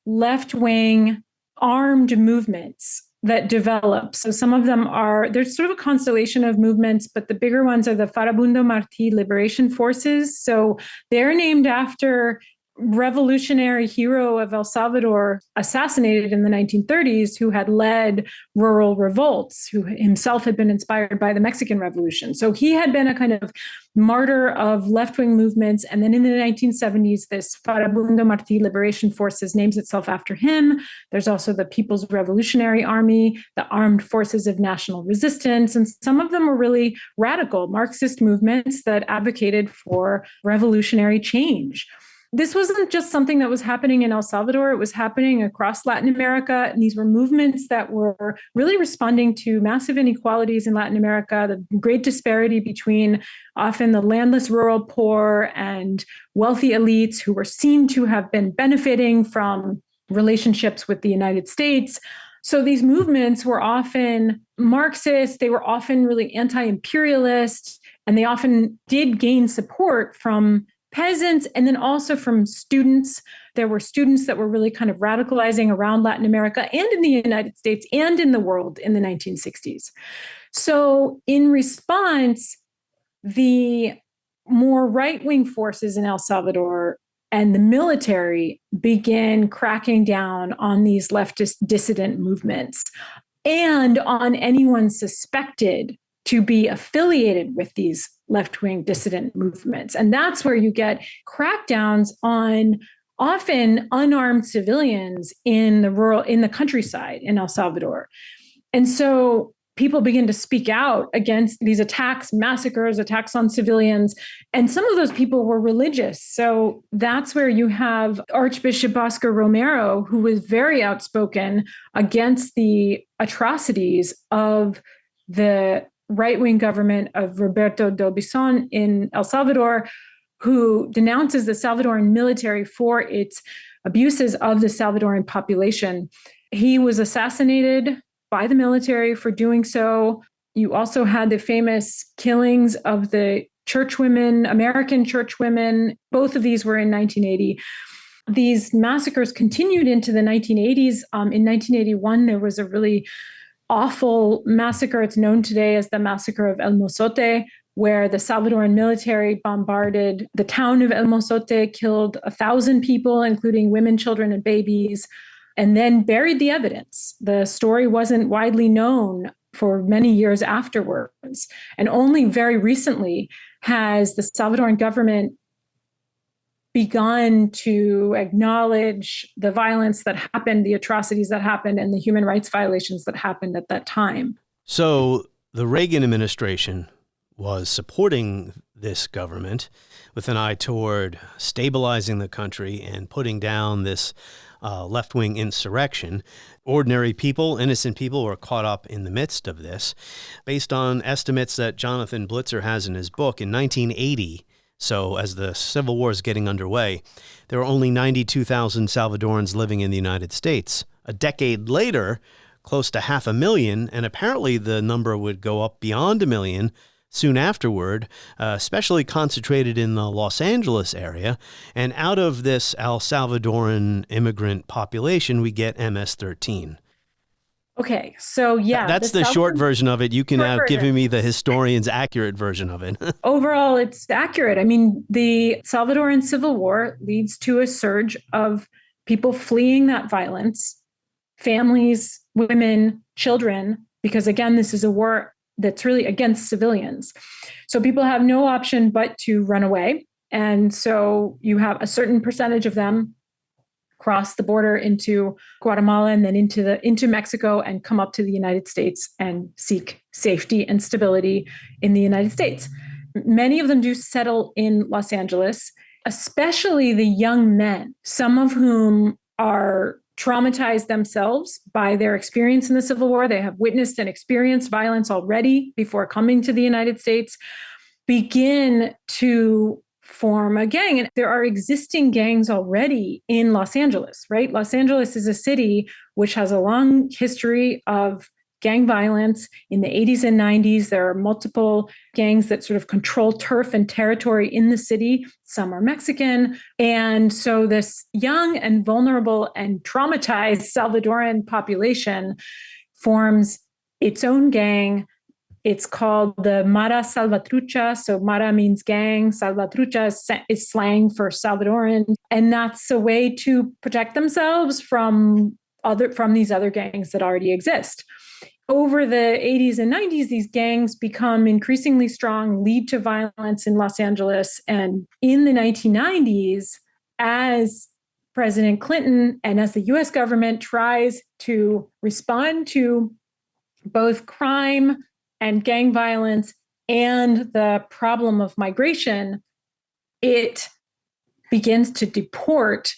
J: left-wing armed movements that develop. So some of them there's sort of a constellation of movements, but the bigger ones are the Farabundo Martí Liberation Forces. So they're named after revolutionary hero of El Salvador, assassinated in the 1930s, who had led rural revolts, who himself had been inspired by the Mexican Revolution. So he had been a kind of martyr of left-wing movements. And then in the 1970s, this Farabundo Martí Liberation Forces names itself after him. There's also the People's Revolutionary Army, the Armed Forces of National Resistance. And some of them were really radical Marxist movements that advocated for revolutionary change. This wasn't just something that was happening in El Salvador. It was happening across Latin America. And these were movements that were really responding to massive inequalities in Latin America, the great disparity between often the landless rural poor and wealthy elites who were seen to have been benefiting from relationships with the United States. So these movements were often Marxist, they were often really anti-imperialist, and they often did gain support from peasants and then also from students. There were students that were really kind of radicalizing around Latin America and in the United States and in the world in the 1960s. So in response, the more right-wing forces in El Salvador and the military began cracking down on these leftist dissident movements and on anyone suspected to be affiliated with these left-wing dissident movements. And that's where you get crackdowns on often unarmed civilians in the countryside in El Salvador. And so people begin to speak out against these attacks, massacres, attacks on civilians. And some of those people were religious. So that's where you have Archbishop Oscar Romero, who was very outspoken against the atrocities of the right-wing government of Roberto del Bison in El Salvador, who denounces the Salvadoran military for its abuses of the Salvadoran population. He was assassinated by the military for doing so. You also had the famous killings of the churchwomen, American churchwomen. Both of these were in 1980. These massacres continued into the 1980s. In 1981, there was a really awful massacre. It's known today as the massacre of El Mozote, where the Salvadoran military bombarded the town of El Mozote, killed 1,000 people, including women, children, and babies, and then buried the evidence. The story wasn't widely known for many years afterwards. And only very recently has the Salvadoran government begun to acknowledge the violence that happened, the atrocities that happened, and the human rights violations that happened at that time.
A: So the Reagan administration was supporting this government with an eye toward stabilizing the country and putting down this left-wing insurrection. Ordinary people, innocent people, were caught up in the midst of this. Based on estimates that Jonathan Blitzer has in his book, in 1980, so as the Civil War is getting underway, there were only 92,000 Salvadorans living in the United States. A decade later, close to 500,000, and apparently the number would go up beyond 1 million soon afterward, especially concentrated in the Los Angeles area. And out of this El Salvadoran immigrant population, we get MS-13.
J: Okay, so yeah.
A: That's the short version of it. You can now give me the historian's accurate version of it.
J: Overall, it's accurate. I mean, the Salvadoran Civil War leads to a surge of people fleeing that violence, families, women, children, because again, this is a war that's really against civilians. So people have no option but to run away. And so you have a certain percentage of them cross the border into Guatemala and then into Mexico and come up to the United States and seek safety and stability in the United States. Many of them do settle in Los Angeles, especially the young men, some of whom are traumatized themselves by their experience in the Civil War. They have witnessed and experienced violence already before coming to the United States, begin to form a gang. And there are existing gangs already in Los Angeles, right? Los Angeles is a city which has a long history of gang violence. In the 80s and 90s, there are multiple gangs that sort of control turf and territory in the city. Some are Mexican. And so this young and vulnerable and traumatized Salvadoran population forms its own gang. It's called the Mara Salvatrucha. So Mara means gang. Salvatrucha is slang for Salvadoran. And that's a way to protect themselves from these other gangs that already exist. Over the 80s and 90s, these gangs become increasingly strong, lead to violence in Los Angeles. And in the 1990s, as President Clinton and as the U.S. government tries to respond to both crime and gang violence and the problem of migration, it begins to deport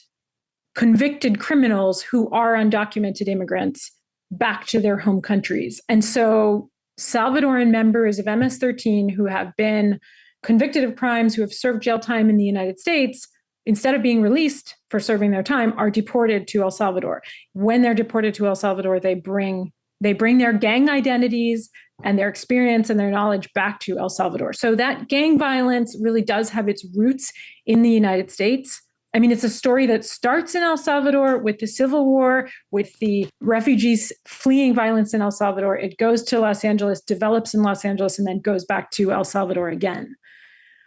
J: convicted criminals who are undocumented immigrants back to their home countries. And so Salvadoran members of MS-13 who have been convicted of crimes, who have served jail time in the United States, instead of being released for serving their time, are deported to El Salvador. When they're deported to El Salvador, they bring their gang identities and their experience and their knowledge back to El Salvador. So that gang violence really does have its roots in the United States. I mean, it's a story that starts in El Salvador with the Civil War, with the refugees fleeing violence in El Salvador. It goes to Los Angeles, develops in Los Angeles, and then goes back to El Salvador again.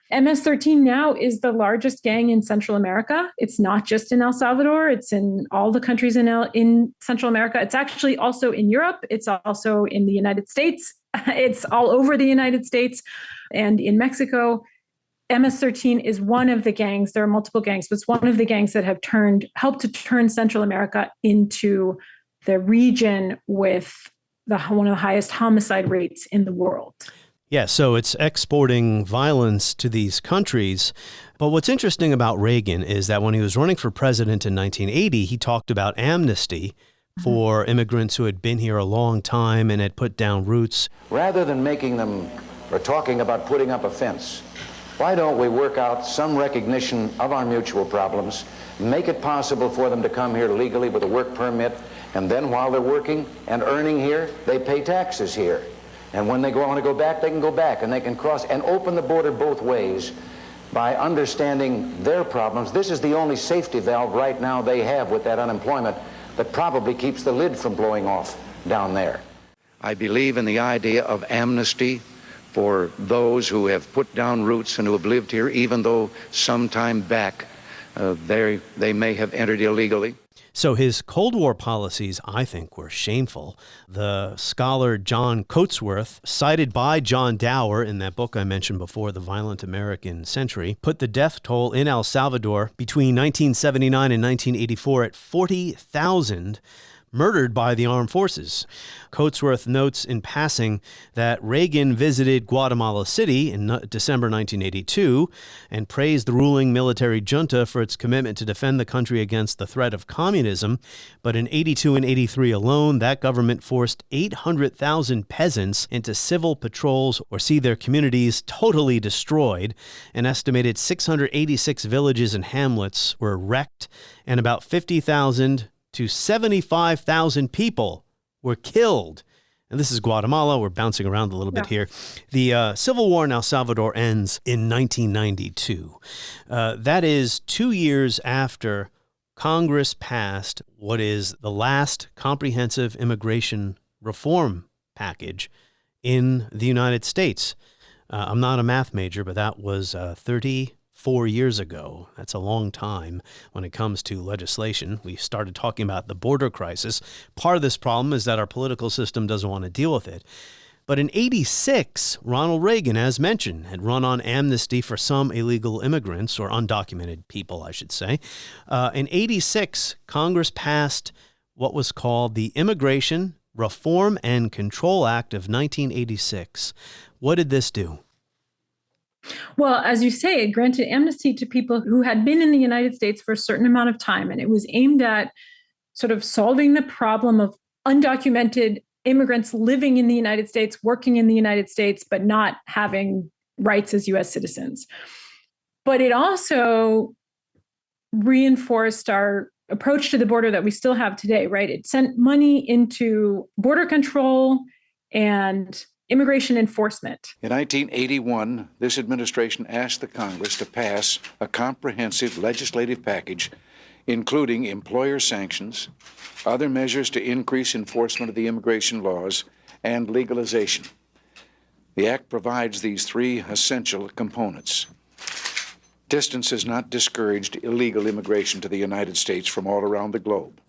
J: MS-13 now is the largest gang in Central America. It's not just in El Salvador. It's in all the countries in Central America. It's actually also in Europe. It's also in the United States. It's all over the United States and in Mexico. MS-13 is one of the gangs. There are multiple gangs, but it's one of the gangs that have helped to turn Central America into the region with one of the highest homicide rates in the world.
A: Yeah, so it's exporting violence to these countries. But what's interesting about Reagan is that when he was running for president in 1980, he talked about amnesty for immigrants who had been here a long time and had put down roots.
F: Rather than making them or talking about putting up a fence, why don't we work out some recognition of our mutual problems, make it possible for them to come here legally with a work permit, and then while they're working and earning here, they pay taxes here. And when they want to go back, they can go back, and they can cross and open the border both ways by understanding their problems. This is the only safety valve right now they have with that unemployment that probably keeps the lid from blowing off down there. I believe in the idea of amnesty for those who have put down roots and who have lived here, even though some time back they may have entered illegally.
A: So his Cold War policies, I think, were shameful. The scholar John Coatsworth, cited by John Dower in that book I mentioned before, The Violent American Century, put the death toll in El Salvador between 1979 and 1984 at 40,000 murdered by the armed forces. Coatsworth notes in passing that Reagan visited Guatemala City in December 1982 and praised the ruling military junta for its commitment to defend the country against the threat of communism. But in 82 and 83 alone, that government forced 800,000 peasants into civil patrols or see their communities totally destroyed. An estimated 686 villages and hamlets were wrecked, and about 50,000 to 75,000 people were killed. And this is Guatemala. We're bouncing around a little bit here. The Civil War in El Salvador ends in 1992. That is 2 years after Congress passed what is the last comprehensive immigration reform package in the United States. I'm not a math major, but that was 34 years ago. That's a long time when it comes to legislation. We started talking about the border crisis. Part of this problem is that our political system doesn't want to deal with it. But in 86, Ronald Reagan, as mentioned, had run on amnesty for some illegal immigrants, or undocumented people, I should say. In 86, Congress passed what was called the Immigration Reform and Control Act of 1986. What did this do?
J: Well, as you say, it granted amnesty to people who had been in the United States for a certain amount of time, and it was aimed at sort of solving the problem of undocumented immigrants living in the United States, working in the United States, but not having rights as U.S. citizens. But it also reinforced our approach to the border that we still have today, right? It sent money into border control and immigration enforcement.
F: In 1981, this administration asked the Congress to pass a comprehensive legislative package, including employer sanctions, other measures to increase enforcement of the immigration laws, and legalization. The Act provides these three essential components. Distance has not discouraged illegal immigration to the United States from all around the globe.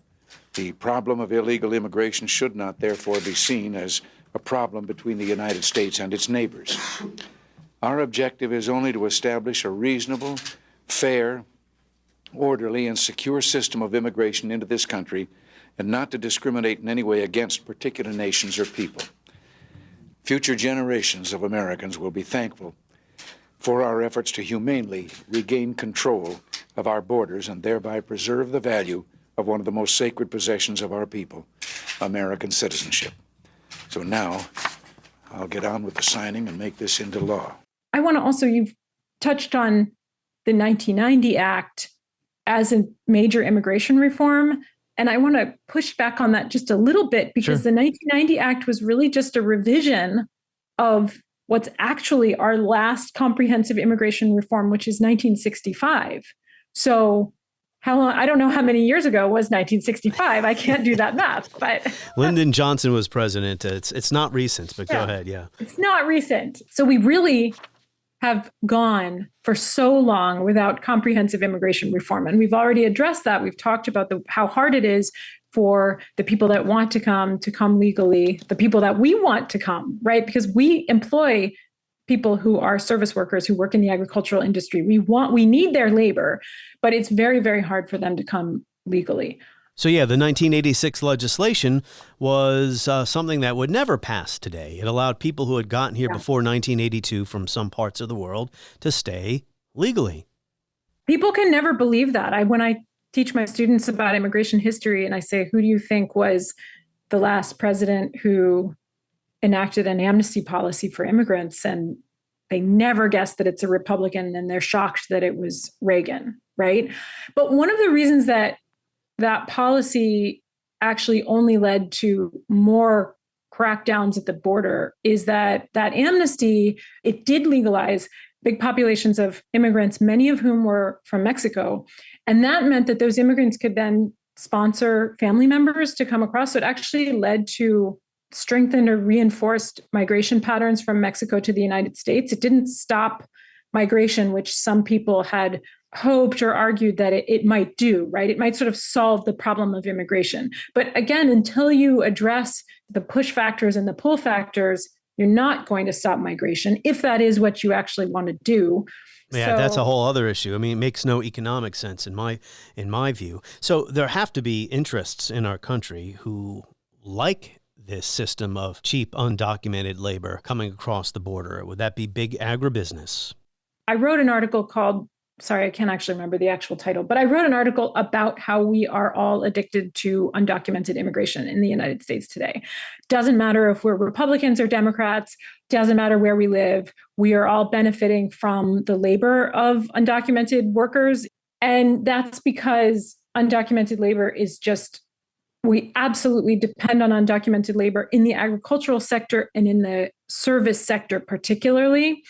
F: The problem of illegal immigration should not, therefore, be seen as a problem between the United States and its neighbors. Our objective is only to establish a reasonable, fair, orderly, and secure system of immigration into this country, and not to discriminate in any way against particular nations or people. Future generations of Americans will be thankful for our efforts to humanely regain control of our borders and thereby preserve the value of one of the most sacred possessions of our people, American citizenship. So now I'll get on with the signing and make this into law.
J: I want to also, you've touched on the 1990 Act as a major immigration reform. And I want to push back on that just a little bit, because the 1990 Act was really just a revision of what's actually our last comprehensive immigration reform, which is 1965. So how long, I don't know how many years ago was 1965. I can't do that math, but
A: Lyndon Johnson was president. It's not recent, but go ahead. Yeah.
J: It's not recent. So we really have gone for so long without comprehensive immigration reform. And we've already addressed that. We've talked about how hard it is for the people that want to come legally, the people that we want to come, right? Because we employ people who are service workers who work in the agricultural industry. We need their labor, but it's very, very hard for them to come legally.
A: So yeah, the 1986 legislation was something that would never pass today. It allowed people who had gotten here before 1982 from some parts of the world to stay legally.
J: People can never believe that. When I teach my students about immigration history and I say, who do you think was the last president who enacted an amnesty policy for immigrants? And they never guess that it's a Republican, and they're shocked that it was Reagan, right? But one of the reasons that policy actually only led to more crackdowns at the border is that amnesty, it did legalize big populations of immigrants, many of whom were from Mexico. And that meant that those immigrants could then sponsor family members to come across. So it actually led to strengthened or reinforced migration patterns from Mexico to the United States. It didn't stop migration, which some people had hoped or argued that it might do, right? It might sort of solve the problem of immigration. But again, until you address the push factors and the pull factors, you're not going to stop migration if that is what you actually want to do.
A: Yeah, that's a whole other issue. I mean, it makes no economic sense in my view. So there have to be interests in our country who like this system of cheap, undocumented labor coming across the border. Would that be big agribusiness?
J: I wrote an article called, sorry, I can't actually remember the actual title, but I wrote an article about how we are all addicted to undocumented immigration in the United States today. Doesn't matter if we're Republicans or Democrats, doesn't matter where we live. We are all benefiting from the labor of undocumented workers. And that's because undocumented labor is just, we absolutely depend on undocumented labor in the agricultural sector and in the service sector particularly.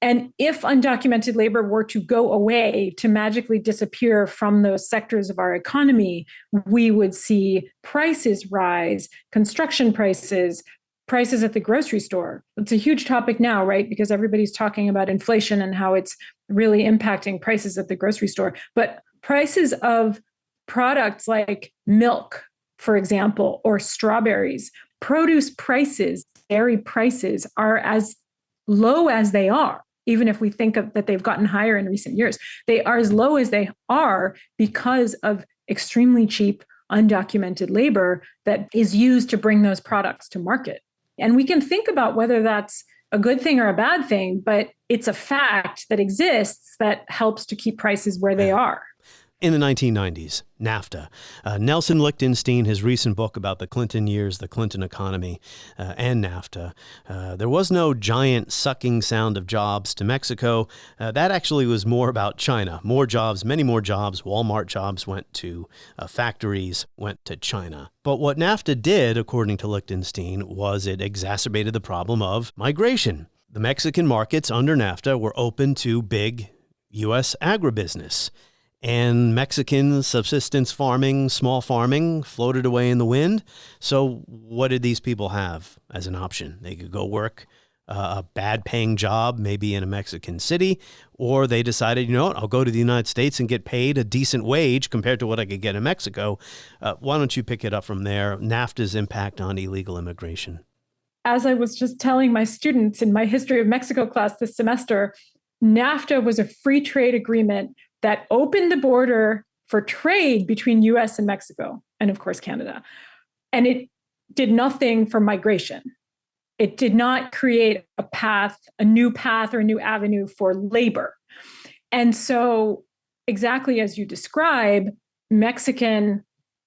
J: And if undocumented labor were to go away, to magically disappear from those sectors of our economy, we would see prices rise, construction prices, prices at the grocery store. It's a huge topic now, right? Because everybody's talking about inflation and how it's really impacting prices at the grocery store. But prices of products like milk, for example, or strawberries, produce prices, dairy prices are as low as they are. Even if we think of that they've gotten higher in recent years, they are as low as they are because of extremely cheap, undocumented labor that is used to bring those products to market. And we can think about whether that's a good thing or a bad thing, but it's a fact that exists that helps to keep prices where they are.
A: In the 1990s, NAFTA. Nelson Lichtenstein, his recent book about the Clinton years, the Clinton economy, and NAFTA, there was no giant sucking sound of jobs to Mexico. That actually was more about China. More jobs, many more jobs. Walmart jobs went to factories, went to China. But what NAFTA did, according to Lichtenstein, was it exacerbated the problem of migration. The Mexican markets under NAFTA were open to big U.S. agribusiness. And Mexican subsistence farming, small farming, floated away in the wind. So what did these people have as an option? They could go work a bad-paying job, maybe in a Mexican city, or they decided, you know what, I'll go to the United States and get paid a decent wage compared to what I could get in Mexico. Why don't you pick it up from there? NAFTA's impact on illegal immigration.
J: As I was just telling my students in my History of Mexico class this semester, NAFTA was a free trade agreement that opened the border for trade between U.S. and Mexico, and of course, Canada. And it did nothing for migration. It did not create a new path or a new avenue for labor. And so, exactly as you describe, Mexican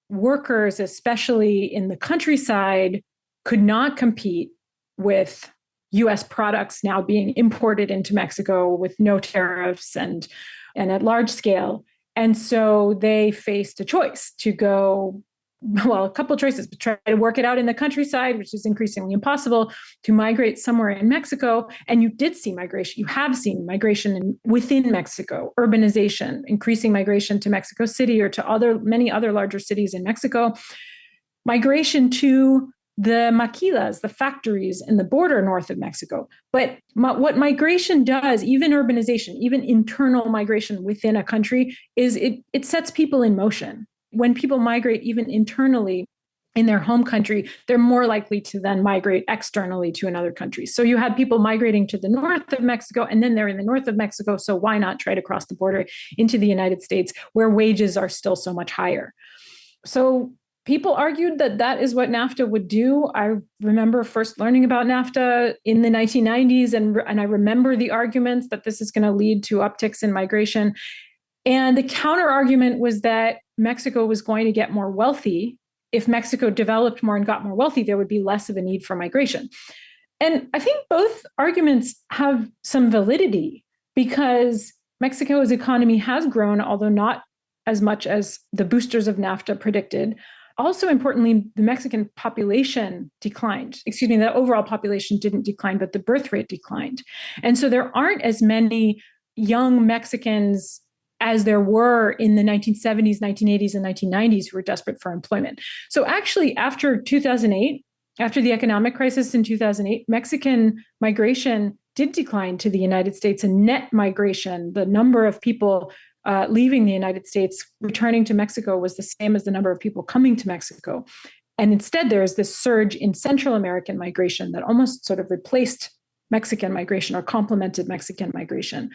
J: workers, especially in the countryside, could not compete with U.S. products now being imported into Mexico with no tariffs and at large scale. And so they faced a choice to go, well, a couple of choices, but try to work it out in the countryside, which is increasingly impossible, to migrate somewhere in Mexico. And you did see migration. You have seen migration within Mexico, urbanization, increasing migration to Mexico City or to many other larger cities in Mexico, migration to the maquilas, the factories in the border north of Mexico. But what migration does, even urbanization, even internal migration within a country, is it sets people in motion. When people migrate even internally in their home country, they're more likely to then migrate externally to another country. So you had people migrating to the north of Mexico, and then they're in the north of Mexico, so why not try to cross the border into the United States, where wages are still so much higher? So people argued that is what NAFTA would do. I remember first learning about NAFTA in the 1990s, and I remember the arguments that this is going to lead to upticks in migration. And the counter argument was that Mexico was going to get more wealthy. If Mexico developed more and got more wealthy, there would be less of a need for migration. And I think both arguments have some validity because Mexico's economy has grown, although not as much as the boosters of NAFTA predicted. Also, importantly, the Mexican population declined. The overall population didn't decline, but the birth rate declined. And so there aren't as many young Mexicans as there were in the 1970s, 1980s, and 1990s who were desperate for employment. So actually, after 2008, after the economic crisis in 2008, Mexican migration did decline to the United States, and net migration, the number of people leaving the United States, returning to Mexico, was the same as the number of people coming to Mexico. And instead, there is this surge in Central American migration that almost sort of replaced Mexican migration or complemented Mexican migration.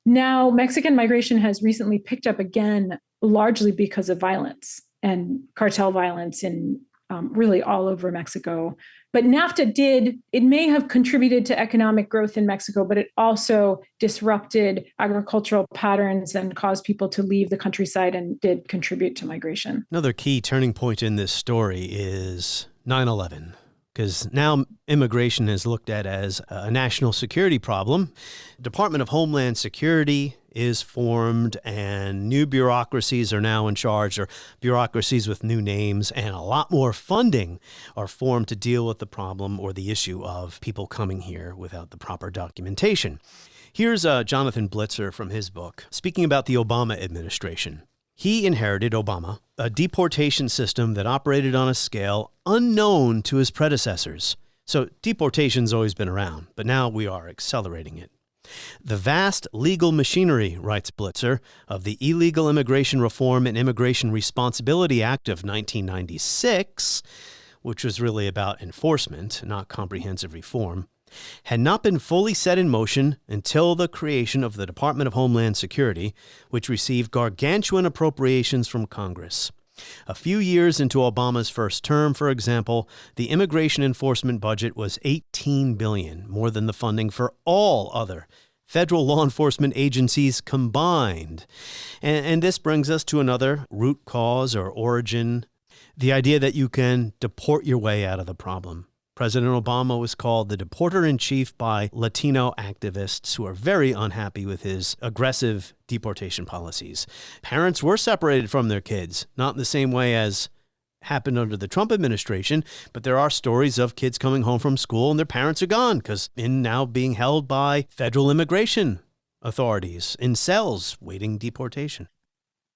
J: Now, Mexican migration has recently picked up again, largely because of violence and cartel violence in really all over Mexico. But NAFTA may have contributed to economic growth in Mexico, but it also disrupted agricultural patterns and caused people to leave the countryside and did contribute to migration.
A: Another key turning point in this story is 9/11. Because now immigration is looked at as a national security problem. Department of Homeland Security is formed, and new bureaucracies are now in charge, or bureaucracies with new names, and a lot more funding are formed to deal with the problem or the issue of people coming here without the proper documentation. Here's Jonathan Blitzer from his book, speaking about the Obama administration. He inherited, Obama, a deportation system that operated on a scale unknown to his predecessors. So deportation's always been around, but now we are accelerating it. The vast legal machinery, writes Blitzer, of the Illegal Immigration Reform and Immigration Responsibility Act of 1996, which was really about enforcement, not comprehensive reform, had not been fully set in motion until the creation of the Department of Homeland Security, which received gargantuan appropriations from Congress. A few years into Obama's first term, for example, the immigration enforcement budget was $18 billion, more than the funding for all other federal law enforcement agencies combined. And this brings us to another root cause or origin, the idea that you can deport your way out of the problem. President Obama was called the deporter-in-chief by Latino activists who are very unhappy with his aggressive deportation policies. Parents were separated from their kids, not in the same way as happened under the Trump administration, but there are stories of kids coming home from school and their parents are gone because now being held by federal immigration authorities in cells waiting deportation.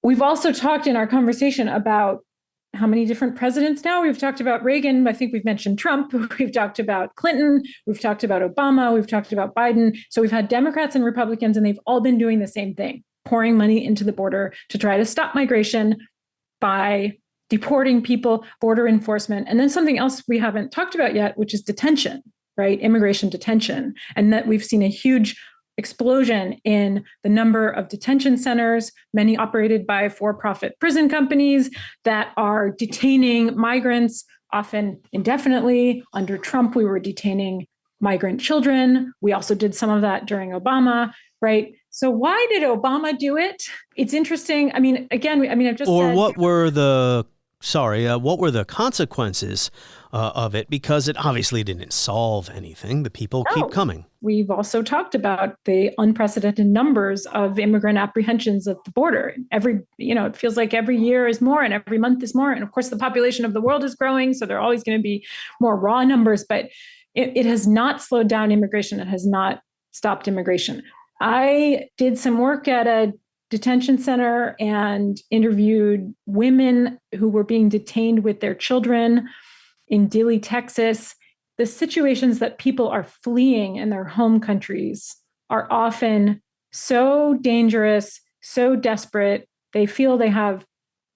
J: We've also talked in our conversation about how many different presidents now? We've talked about Reagan. I think we've mentioned Trump. We've talked about Clinton. We've talked about Obama. We've talked about Biden. So we've had Democrats and Republicans, and they've all been doing the same thing, pouring money into the border to try to stop migration by deporting people, border enforcement. And then something else we haven't talked about yet, which is detention, right? Immigration detention. And that we've seen a huge explosion in the number of detention centers, many operated by for-profit prison companies that are detaining migrants, often indefinitely. Under Trump, we were detaining migrant children. We also did some of that during Obama, right? So why did Obama do it? It's interesting. I mean, again, I've just
A: or
J: said—
A: what were the consequences of it? Because it obviously didn't solve anything. The people keep coming.
J: We've also talked about the unprecedented numbers of immigrant apprehensions at the border. It feels like every year is more and every month is more. And of course, the population of the world is growing. So there are always going to be more raw numbers, but it has not slowed down immigration. It has not stopped immigration. I did some work at a detention center and interviewed women who were being detained with their children in Dilley, Texas. The situations that people are fleeing in their home countries are often so dangerous, so desperate. They feel they have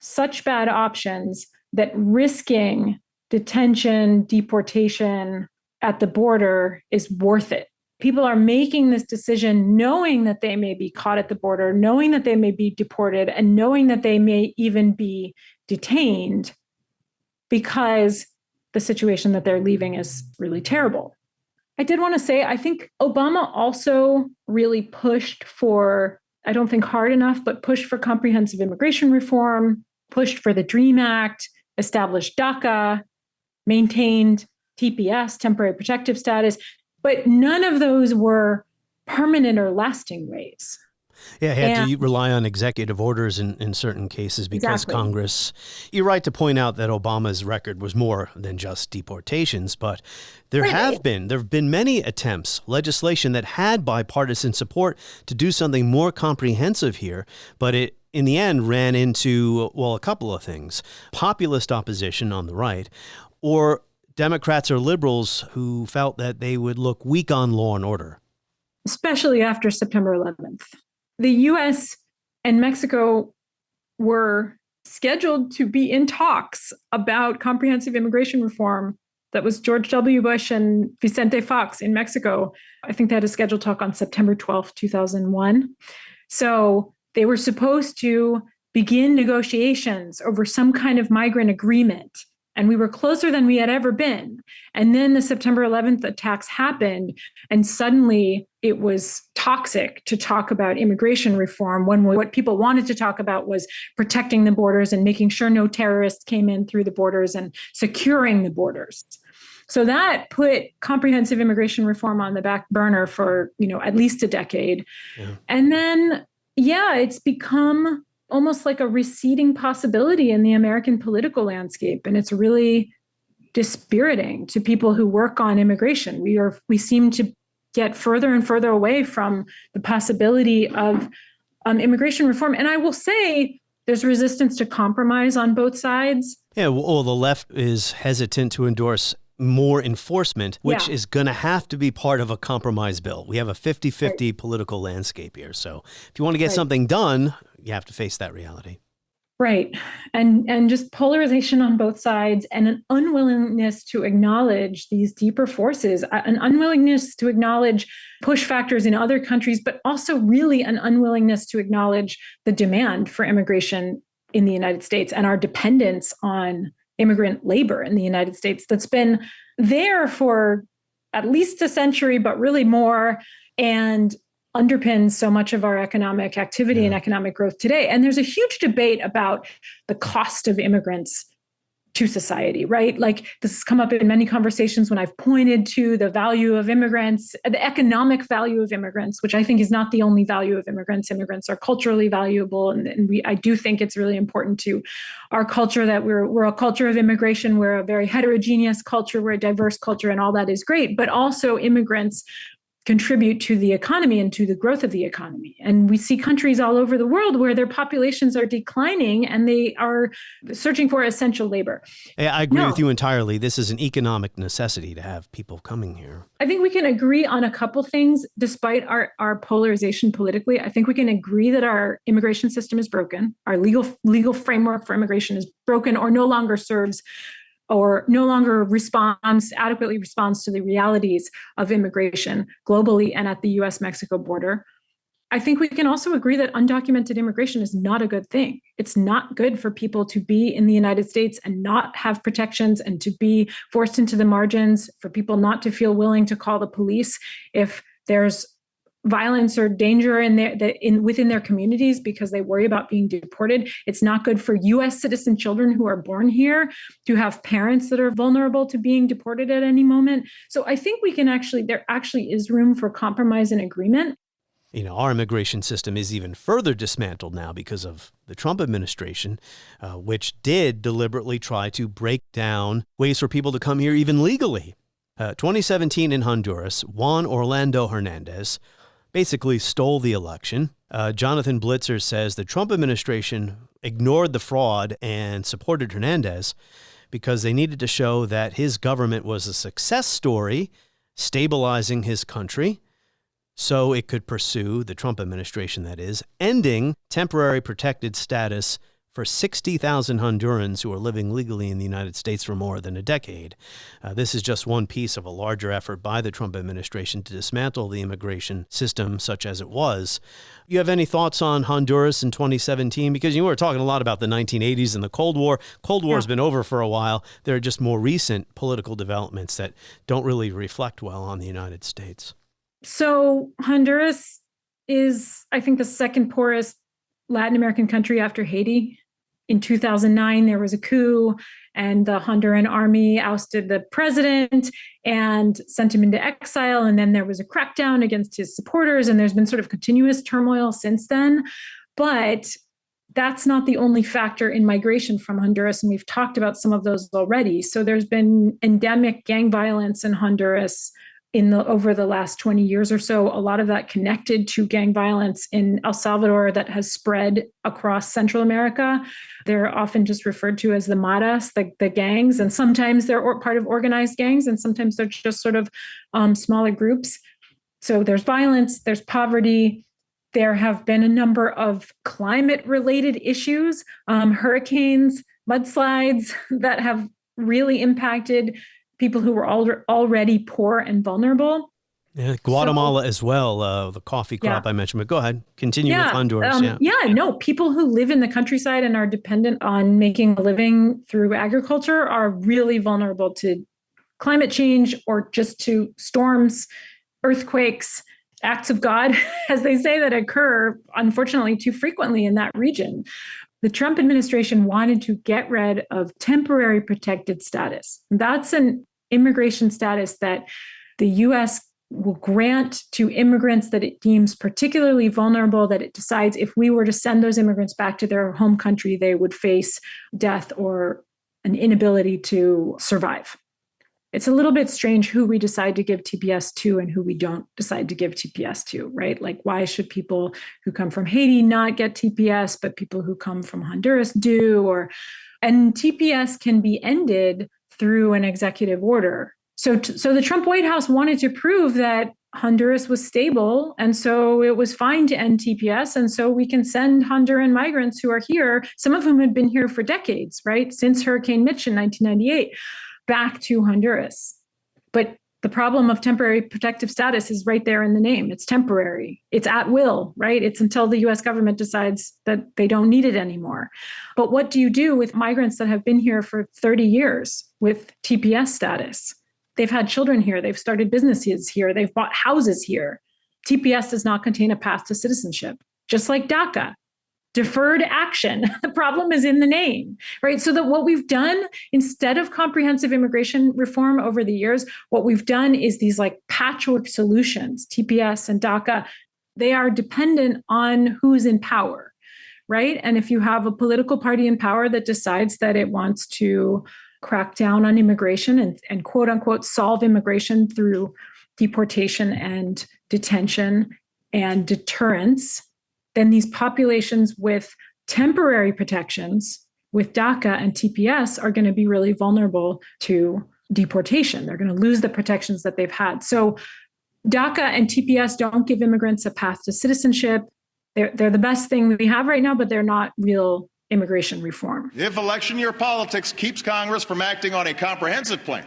J: such bad options that risking detention, deportation at the border is worth it. People are making this decision knowing that they may be caught at the border, knowing that they may be deported, and knowing that they may even be detained because the situation that they're leaving is really terrible. I did want to say, I think Obama also really pushed for, I don't think hard enough, but pushed for comprehensive immigration reform, pushed for the DREAM Act, established DACA, maintained TPS, temporary protective status, but none of those were permanent or lasting ways.
A: Yeah, had to rely on executive orders in certain cases because Congress. You're right to point out that Obama's record was more than just deportations, but there have been many attempts, legislation that had bipartisan support to do something more comprehensive here, but it in the end ran into, well, a couple of things: populist opposition on the right, or Democrats or liberals who felt that they would look weak on law and order.
J: Especially after September 11th. The U.S. and Mexico were scheduled to be in talks about comprehensive immigration reform. That was George W. Bush and Vicente Fox in Mexico. I think they had a scheduled talk on September 12th, 2001. So they were supposed to begin negotiations over some kind of migrant agreement. And we were closer than we had ever been. And then the September 11th attacks happened. And suddenly it was toxic to talk about immigration reform when what people wanted to talk about was protecting the borders and making sure no terrorists came in through the borders and securing the borders. So that put comprehensive immigration reform on the back burner for, at least a decade. Yeah. And then, it's become almost like a receding possibility in the American political landscape. And it's really dispiriting to people who work on immigration. We seem to get further and further away from the possibility of immigration reform. And I will say there's resistance to compromise on both sides.
A: Yeah, well, the left is hesitant to endorse more enforcement, which is going to have to be part of a compromise bill. We have a 50-50 political landscape here. So if you want to get something done, you have to face that reality.
J: Right. And just polarization on both sides and an unwillingness to acknowledge these deeper forces, an unwillingness to acknowledge push factors in other countries, but also really an unwillingness to acknowledge the demand for immigration in the United States and our dependence on immigrant labor in the United States that's been there for at least a century, but really more, and underpins so much of our economic activity and economic growth today. And there's a huge debate about the cost of immigrants to society, right? Like this has come up in many conversations when I've pointed to the value of immigrants, the economic value of immigrants, which I think is not the only value of immigrants. Immigrants are culturally valuable. And I do think it's really important to our culture that we're a culture of immigration. We're a very heterogeneous culture. We're a diverse culture, and all that is great. But also immigrants contribute to the economy and to the growth of the economy. And we see countries all over the world where their populations are declining and they are searching for essential labor.
A: I agree with you entirely. This is an economic necessity to have people coming here.
J: I think we can agree on a couple things despite our polarization politically. I think we can agree that our immigration system is broken. Our legal framework for immigration is broken or no longer serves or no longer adequately responds to the realities of immigration globally and at the U.S. Mexico border. I think we can also agree that undocumented immigration is not a good thing. It's not good for people to be in the United States and not have protections and to be forced into the margins, for people not to feel willing to call the police if there's violence or danger within their communities because they worry about being deported. It's not good for U.S. citizen children who are born here to have parents that are vulnerable to being deported at any moment. So I think there actually is room for compromise and agreement.
A: Our immigration system is even further dismantled now because of the Trump administration, which did deliberately try to break down ways for people to come here even legally. 2017 in Honduras, Juan Orlando Hernandez basically stole the election. Jonathan Blitzer says the Trump administration ignored the fraud and supported Hernandez because they needed to show that his government was a success story, stabilizing his country, so it could pursue, the Trump administration that is, ending temporary protected status for 60,000 Hondurans who are living legally in the United States for more than a decade. This is just one piece of a larger effort by the Trump administration to dismantle the immigration system such as it was. You have any thoughts on Honduras in 2017? Because you were talking a lot about the 1980s and the Cold War. Cold War has been over for a while. There are just more recent political developments that don't really reflect well on the United States.
J: So Honduras is, I think, the second poorest Latin American country after Haiti. In 2009, there was a coup, and the Honduran army ousted the president and sent him into exile. And then there was a crackdown against his supporters, and there's been sort of continuous turmoil since then. But that's not the only factor in migration from Honduras, and we've talked about some of those already. So there's been endemic gang violence in Honduras over the last 20 years or so, a lot of that connected to gang violence in El Salvador that has spread across Central America. They're often just referred to as the maras, the gangs, and sometimes they're part of organized gangs, and sometimes they're just sort of smaller groups. So there's violence, there's poverty. There have been a number of climate-related issues, hurricanes, mudslides that have really impacted people who were already poor and vulnerable.
A: Yeah, Guatemala as well, the coffee crop I mentioned. But go ahead, continue with Honduras.
J: People who live in the countryside and are dependent on making a living through agriculture are really vulnerable to climate change or just to storms, earthquakes, acts of God, as they say, that occur, unfortunately, too frequently in that region. The Trump administration wanted to get rid of temporary protected status. That's an immigration status that the U.S. will grant to immigrants that it deems particularly vulnerable, that it decides if we were to send those immigrants back to their home country, they would face death or an inability to survive. It's a little bit strange who we decide to give TPS to and who we don't decide to give TPS to, right? Like, why should people who come from Haiti not get TPS, but people who come from Honduras do? And TPS can be ended through an executive order. So the Trump White House wanted to prove that Honduras was stable, and so it was fine to end TPS, and so we can send Honduran migrants who are here, some of whom had been here for decades, right, since Hurricane Mitch in 1998, back to Honduras. But the problem of temporary protective status is right there in the name. It's temporary. It's at will, right? It's until the U.S. government decides that they don't need it anymore. But what do you do with migrants that have been here for 30 years with TPS status? They've had children here. They've started businesses here. They've bought houses here. TPS does not contain a path to citizenship, just like DACA. Deferred action. The problem is in the name, right? So that what we've done, instead of comprehensive immigration reform over the years, what we've done is these like patchwork solutions, TPS and DACA. They are dependent on who's in power, right? And if you have a political party in power that decides that it wants to crack down on immigration and quote unquote solve immigration through deportation and detention and deterrence, then these populations with temporary protections with DACA and TPS are going to be really vulnerable to deportation. They're going to lose the protections that they've had. So DACA and TPS don't give immigrants a path to citizenship. They're the best thing we have right now, but they're not real immigration reform.
H: If election year politics keeps Congress from acting on a comprehensive plan,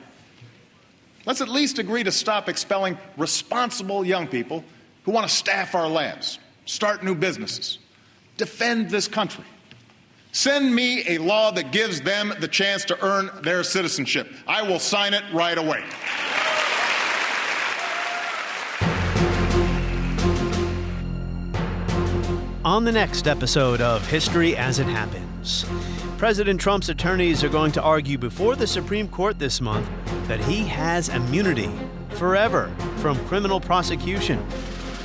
H: let's at least agree to stop expelling responsible young people who want to staff our labs, start new businesses, defend this country. Send me a law that gives them the chance to earn their citizenship. I will sign it right away.
A: On the next episode of History as It Happens, President Trump's attorneys are going to argue before the Supreme Court this month that he has immunity forever from criminal prosecution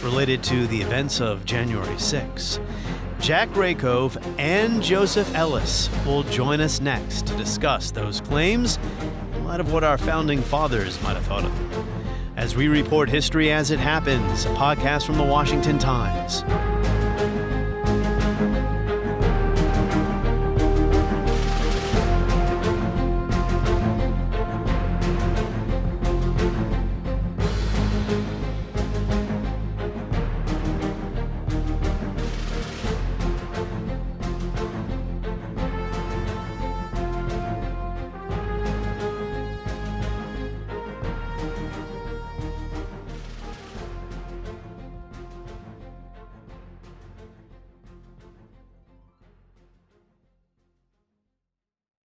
A: related to the events of January 6. Jack Rakove and Joseph Ellis will join us next to discuss those claims in light of what our founding fathers might have thought of them. As we report History as It Happens, a podcast from the Washington Times.